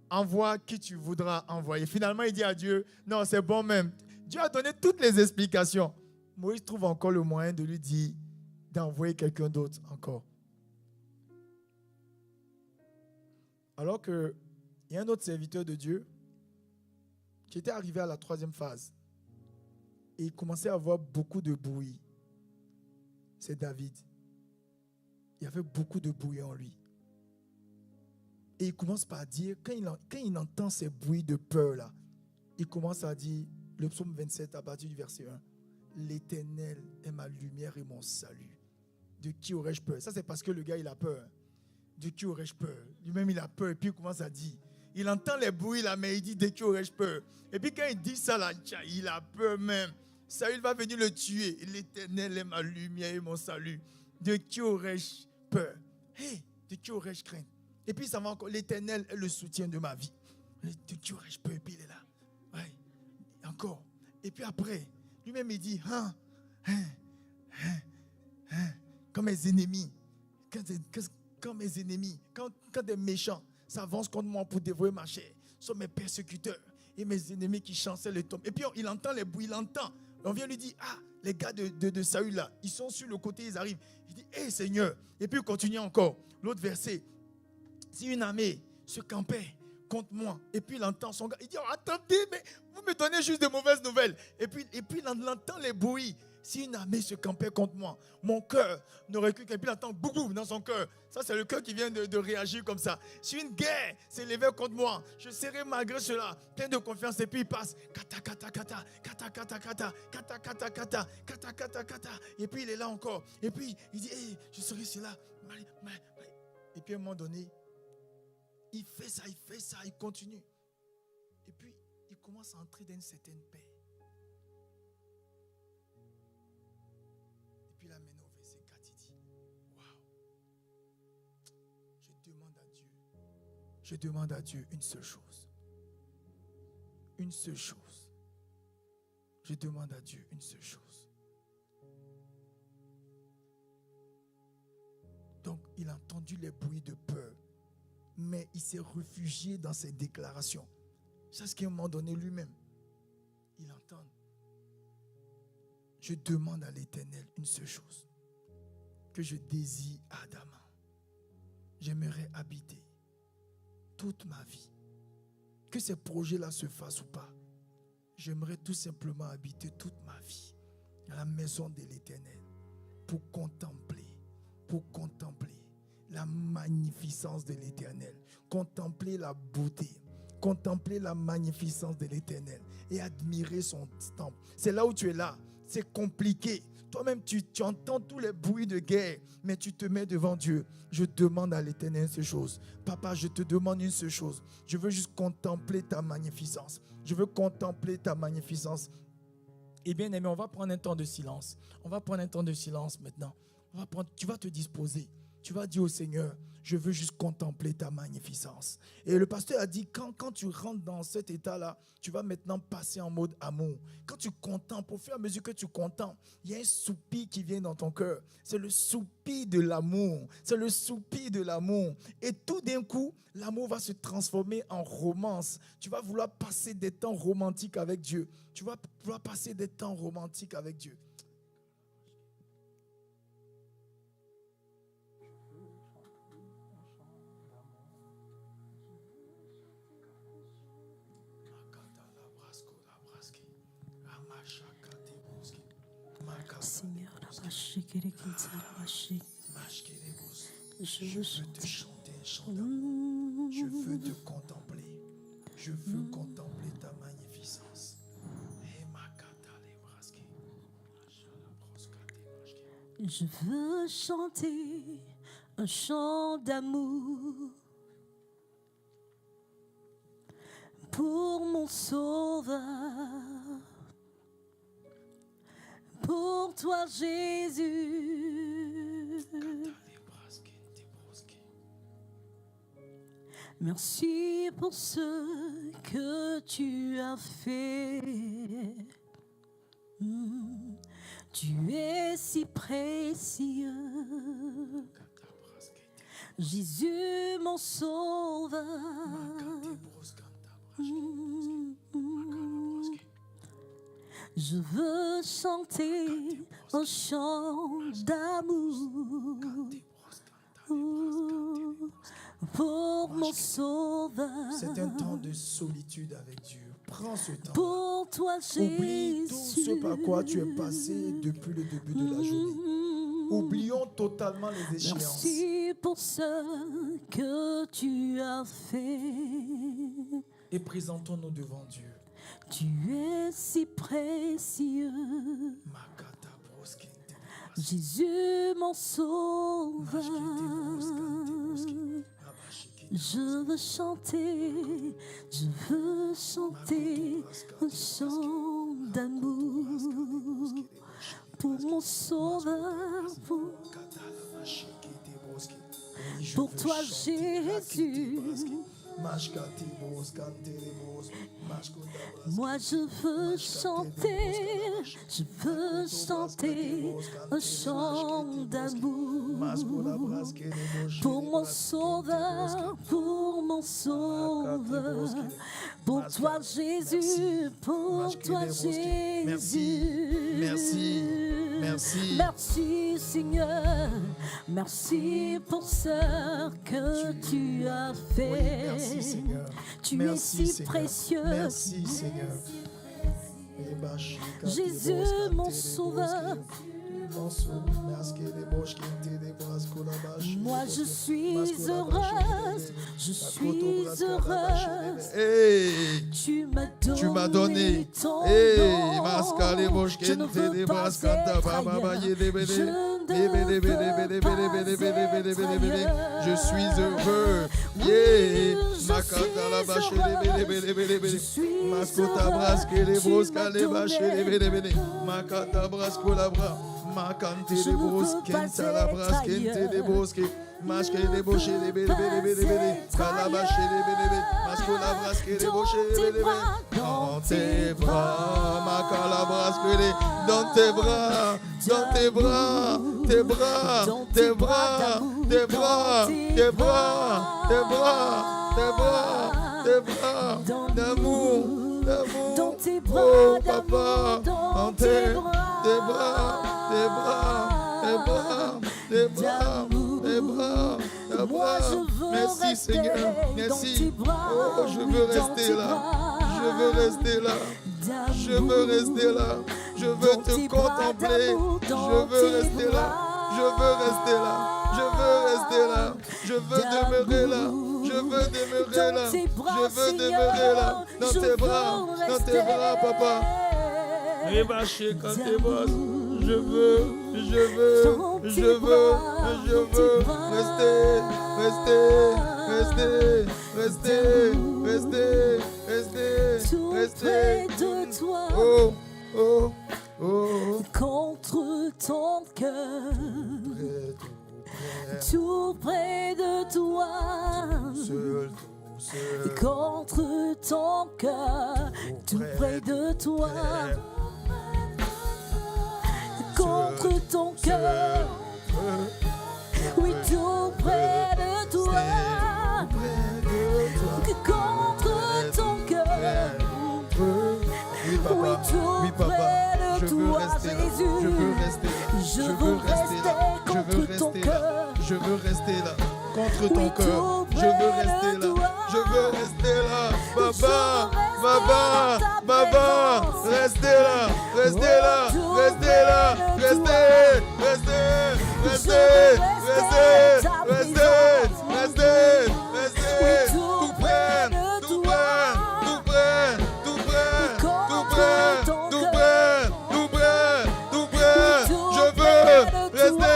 envoie qui tu voudras envoyer. Finalement, il dit à Dieu, non, c'est bon même. Dieu a donné toutes les explications. Moïse trouve encore le moyen de lui dire d'envoyer quelqu'un d'autre encore. Alors qu'il y a un autre serviteur de Dieu qui était arrivé à la troisième phase. Et il commençait à avoir beaucoup de bruit. C'est David. Il y avait beaucoup de bruit en lui. Et il commence par dire, quand il entend ces bruits de peur-là, il commence à dire, le psaume 27 à partir du verset 1, l'Éternel est ma lumière et mon salut. De qui aurais-je peur? Ça, c'est parce que le gars, il a peur. De qui aurais-je peur? Lui-même, il a peur. Et puis, il commence à dire, il entend les bruits là, mais il dit, de qui aurais-je peur? Et puis, quand il dit ça là, il a peur même. Saül va venir le tuer. L'Éternel est ma lumière et mon salut. De qui aurais-je peur? Hey, de qui aurais-je crainte? Et puis ça va encore, l'Éternel est le soutien de ma vie. De qui aurais-je peur? Et puis il est là. Ouais. Encore. Et puis après, lui-même il dit, quand mes ennemis, quand des méchants s'avancent contre moi pour dévorer ma chair, sont mes persécuteurs et mes ennemis qui chancellent le tombe. Et puis il entend les bruits, il entend. On vient lui dire, ah, les gars de Saül là, ils sont sur le côté, ils arrivent. Il dit, hé Seigneur. Et puis il continue encore. L'autre verset. Si une armée se campait contre moi, et puis il entend son gars, il dit, oh, attendez, mais vous me donnez juste de mauvaises nouvelles. Et puis il entend les bruits. Si une armée se campait contre moi, mon cœur n'aurait cru qu'un. Puis il entend boum dans son cœur. Ça, c'est le cœur qui vient de réagir comme ça. Si une guerre s'élevait contre moi, je serais malgré cela plein de confiance. Et puis il passe. Kata, kata, kata, kata, kata, kata, kata, kata, kata, kata, kata, kata. Et puis il est là encore. Et puis il dit, hey, je serai cela. Et puis à un moment donné, il fait ça, il continue. Et puis, il commence à entrer dans une certaine paix. Et puis là, maintenant, au verset 4, il dit, waouh, je demande à Dieu une seule chose. Une seule chose. Je demande à Dieu une seule chose. Donc, il a entendu les bruits de peur. Mais il s'est réfugié dans ses déclarations. C'est ce qu'à un moment donné lui-même, il entend. Je demande à l'Éternel une seule chose. Que je désire ardemment. J'aimerais habiter toute ma vie. Que ces projets-là se fassent ou pas. J'aimerais tout simplement habiter toute ma vie à la maison de l'Éternel. Pour contempler la magnificence de l'Éternel, contempler la beauté, contempler la magnificence de l'Éternel et admirer son temple. C'est là où tu es là, c'est compliqué. Toi-même, tu entends tous les bruits de guerre, mais tu te mets devant Dieu. Je demande à l'Éternel une seule chose. Papa, je te demande une seule chose. Je veux juste contempler ta magnificence. Je veux contempler ta magnificence. Et bien aimé, on va prendre un temps de silence. On va prendre un temps de silence maintenant. Tu vas te disposer. Tu vas dire au Seigneur, je veux juste contempler ta magnificence. Et le pasteur a dit, quand tu rentres dans cet état-là, tu vas maintenant passer en mode amour. Quand tu contemples, au fur et à mesure que tu contemples, il y a un soupir qui vient dans ton cœur. C'est le soupir de l'amour. C'est le soupir de l'amour. Et tout d'un coup, l'amour va se transformer en romance. Tu vas vouloir passer des temps romantiques avec Dieu. Tu vas vouloir passer des temps romantiques avec Dieu. Seigneur, je veux te chanter un chant d'amour. Je veux te contempler. Je veux contempler ta magnificence. Je veux chanter un chant d'amour pour mon Sauveur, pour toi Jésus. Merci pour ce que tu as fait. Tu es si précieux, Jésus mon Sauveur. Je veux chanter un chant d'amour pour mon Sauveur. C'est un temps de solitude avec Dieu. Prends ce temps. Pour toi, Oublie tout Jésus. ce par quoi tu es passé depuis le début de la journée. Oublions totalement les échéances. Merci pour ce que tu as fait. Et présentons-nous devant Dieu. Tu es si précieux, Jésus mon Sauveur. Je veux chanter un chant d'amour pour mon Sauveur, pour toi Jésus. Moi je veux chanter un chant d'amour pour mon Sauveur, pour toi Jésus, pour toi Jésus. Merci Seigneur, merci pour ce que tu as fait. Merci Seigneur. Tu es si précieux. Merci Seigneur. Jésus mon Sauveur. Moi je suis heureuse, Hey. Tu m'as donné ton Hey, nom. mascale moche Je ne veux pas être ailleurs. Je suis heureux. Yeah. Makata la bache Je suis Mascota brasque les brosca les bache Makata brasco la bras. Macante les brosques, la brasque les brosques. Masque les boches, les bébés, calabache les bébés, masque la brasque les boches, les bébés. Dans tes bras, ma calabrasque les, dans tes bras, dans tes bras, tes bras, tes bras, tes bras, tes bras, tes bras, tes bras, tes bras, d'amour, d'amour. Oh papa, dans tes bras, tes bras, tes bras, tes bras, tes bras. Merci Seigneur, merci. Oh, je veux rester là. Je veux rester là. Je veux rester là. Je veux te contempler. Je veux rester là. Je veux rester là. Je veux rester là. Je veux demeurer là. Je veux demeurer là. Je veux demeurer là. Dans tes bras, papa. Et bâcher quand tes bras. Je veux rester tout près de toi. Oh, cœur, tout près de toi. Contre ton cœur, oui, tout près de toi. Contre ton cœur, Oui, papa. oui, tout Oui, papa. près de Je veux toi, rester là. Jésus. Je veux rester là. Je Je veux veux rester rester là. Je veux contre ton rester là. cœur. Je veux rester là. Contre ton Oui, cœur. tout Je veux près rester de là. toi. Je veux rester là. Je veux Papa. rester Papa. dans ta Papa. présence. Restez là. Restez là. tout Restez là. près de Restez. toi. Restez. Je Restez. veux Restez. rester dans ta Restez. présence. Restez. Oui, Restez. tout Tout près. près de Tout toi. près. Tout près. Tout près. Tout Contre près. ton Tout cœur. près. Tout près. Tout près. Oui, tout Je près veux de rester toi.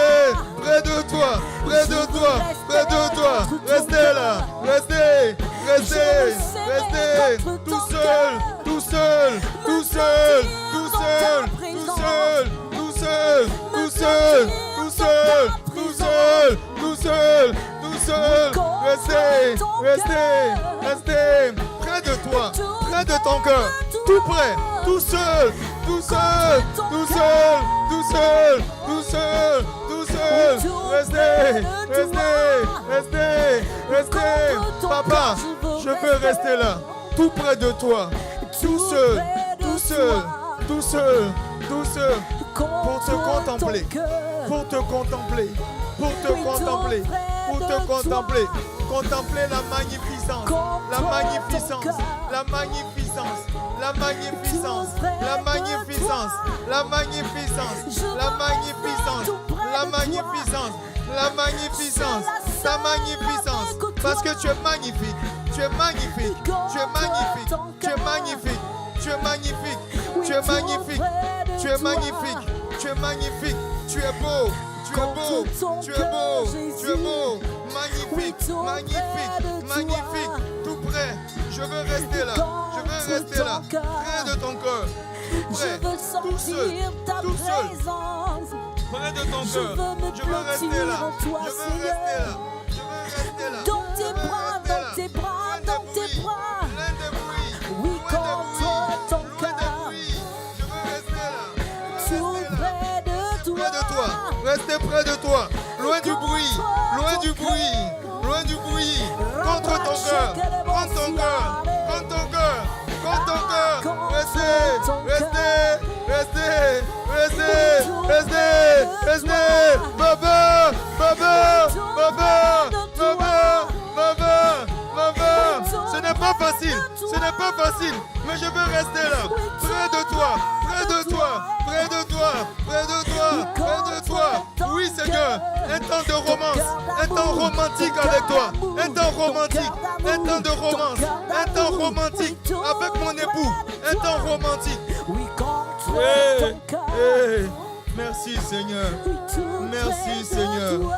près de toi. Près Je de veux toi. Près de rester toi. contre ton Restez cœur. là. Restez. Restez. Je veux serrer Restez. contre Tout ton seul. cœur. Tout seul. Tout Me seul. sentir Tout dans seul. ta Tout présence. seul. Tout seul. Me Tout seul. sentir Tout dans seul. ta Tout présence. seul. Tout seul. Tout seul. Contre Restez. ton Restez. cœur. Restez. Près de toi. Tout Près de ton cœur. de toi. Tout près. Tout seul. Tout seul. ton Tout cœur. seul. Tout seul. Tout seul. Tout seul. Tout Restez. près de Restez. toi. Restez. Restez. Contre ton Papa, cœur, je veux rester là. Tout près de toi. Tout seul. près de Tout seul. toi. Tout seul. Tout seul. Pour te contempler. Pour te contempler. Pour te Oui, contempler. tout près Pour te de contempler. Contempler la magnificence. La Contre magnificence. ton cœur. La magnificence. La magnificence. Tout près La de magnificence. toi. La magnificence. Je La veux magnificence. rester tout près La de toi. magnificence. La magnificence. C'est Ta la seule magnificence. avec toi. Parce que tu es magnifique. Tu es magnifique. Tu es magnifique. Tu es magnifique. Tu es magnifique. Oui, Tu es tout magnifique. près de Tu es toi. magnifique. Tu es magnifique. Tu es beau. Tu es Contre beau. ton Tu es cœur, beau. Jésus. Tu es beau. Magnifique. Oui, tout Magnifique. près de toi. Magnifique. Tout près. Je veux rester là. Je veux Contre rester là. ton cœur. Près de ton cœur. Tout Je près. veux Tout seul. sentir ta Tout seul. présence. Près de ton Je cœur. veux me Je veux rester blottir là. en toi, Je veux Seigneur. rester là. Je veux rester là. Dans Je tes veux bras, rester dans là. tes bras, Loin des dans tes bruits. bras. Loin des bruits. Oui, Loin des contre bruits. ton Loin cœur. des bruits. Je veux rester là. Je veux Tout rester là. près de toi. Près de toi. Restez près de toi. Loin du bruit. Loin du bruit. Loin du bruit. Contre ton cœur. Contre ton cœur. Contre ton cœur. Contre ton cœur. Restez. Restez. Restez. Restez. Restez. Restez. Baba. Baba. Baba. Baba. Baba. Baba. Ce n'est pas facile. Ce n'est pas facile. Mais je veux rester là. Près de toi. Près de toi. Près de toi. Près de toi. Près de toi. Oui, Seigneur. Un temps de romance. Un temps romantique avec toi. Un temps romantique. Un temps de romance. Un temps romantique avec mon époux. Un temps romantique. Oui, contre Hey, ton cœur. hey. Merci, Seigneur. Oui, tout Merci, près de Seigneur. toi.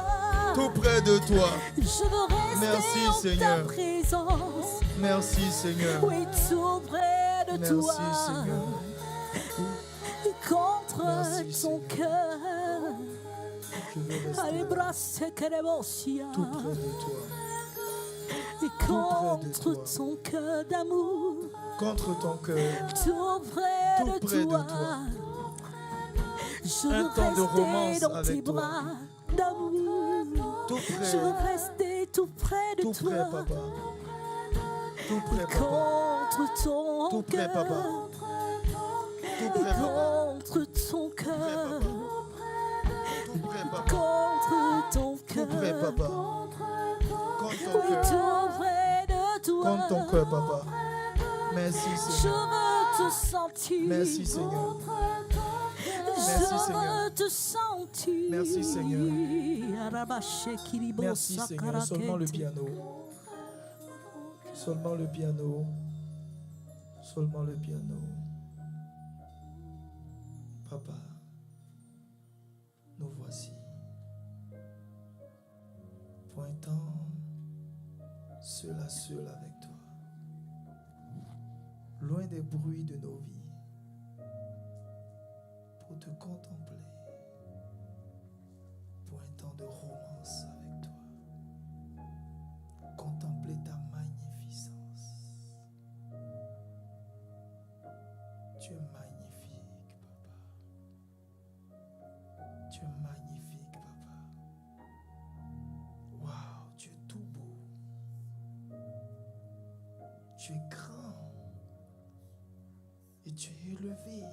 Tout près de toi. Je veux rester Merci, en Seigneur. ta présence. Merci, Seigneur. Oui, tout près de Merci, toi. Seigneur. Contre Merci, ton Seigneur. cœur. Je veux rester Allez, là. brasse Keremosia. Tout près de toi. Et près de contre toi. ton cœur d'amour. Contre ton cœur. Tout près, Tout près de, de toi. toi. Je Un veux temps de romance rester dans avec tes toi. bras d'amour. Tout Je veux près. rester tout près de Tout toi. près, papa. Tout près, papa. Contre ton Tout près, cœur. papa. Tout près, papa. Contre ton cœur. Tout près, papa. Contre ton Tout cœur. près, papa. Contre ton Oui, cœur. tout près de toi. Contre ton cœur, papa. Merci, Je Seigneur. veux te sentir. Merci, Seigneur. Merci, Je Seigneur. veux te sentir. Merci, Seigneur. Arabache kiribo Merci, Seigneur. Seulement le piano. Seulement le piano. Seulement le piano. Papa, nous voici. Pour un temps, seul à seul avec toi. Loin des bruits de nos vies. Pour te contempler. Pour un temps de romance avec toi. Contempler ta magnificence. Tu es magnifique, papa. Tu es magnifique, papa. Waouh, tu es tout beau. Tu es grand. Et tu es élevé.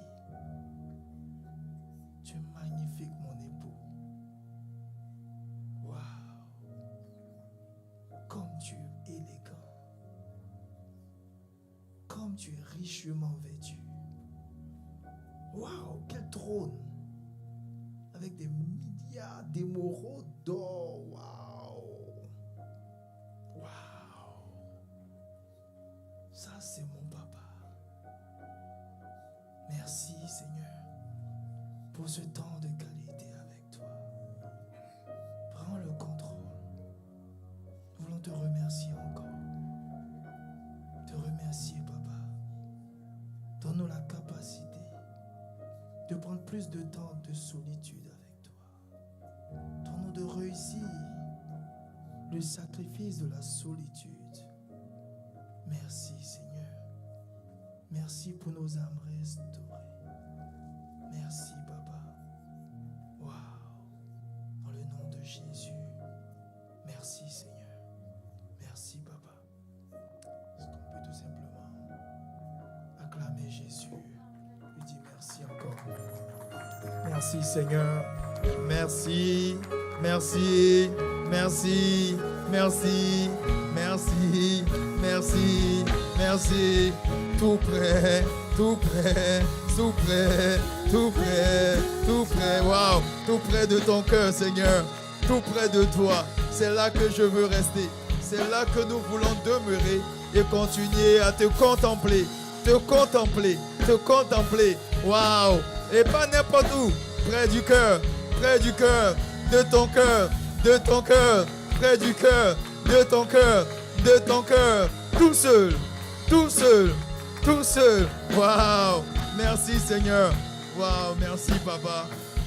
Tu es magnifique, mon époux. Waouh. Comme tu es élégant. Comme tu es richement vêtu. Waouh, quel trône. Avec des milliards d'émeraudes d'or. Waouh. Waouh. Ça, c'est mon papa. Merci, Seigneur, pour ce temps de qualité avec toi. Prends le contrôle. Nous voulons te remercier encore. Te remercier, papa. Donne-nous la capacité de prendre plus de temps de solitude avec toi. Donne-nous de réussir le sacrifice de la solitude. Merci, Seigneur. Merci pour nos âmes restaurées. Merci, papa. Waouh. Dans le nom de Jésus. Merci, Seigneur. Merci, papa. Est-ce qu'on peut tout simplement acclamer Jésus? Lui dire merci encore. Merci, Seigneur. Merci, merci, merci, merci, merci, merci, merci. Tout près, tout près, tout près, tout près, tout près. Waouh, tout près de ton cœur, Seigneur. Tout près de toi. C'est là que je veux rester. C'est là que nous voulons demeurer et continuer à te contempler. Te contempler, te contempler. Waouh. Et pas n'importe où. Près du cœur, de ton cœur, de ton cœur, près du cœur, de ton cœur, de ton cœur. Tout seul, tout seul, tout seul. Waouh. Merci Seigneur. Waouh. Merci Papa.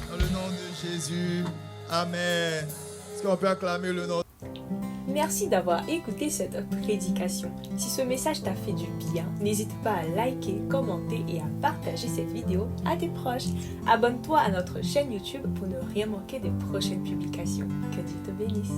Dans le nom de Jésus. Amen. Est-ce qu'on peut acclamer le nom? Merci d'avoir écouté cette prédication. Si ce message t'a fait du bien, n'hésite pas à liker, commenter et à partager cette vidéo à tes proches. Abonne-toi à notre chaîne YouTube pour ne rien manquer des prochaines publications. Que Dieu te bénisse.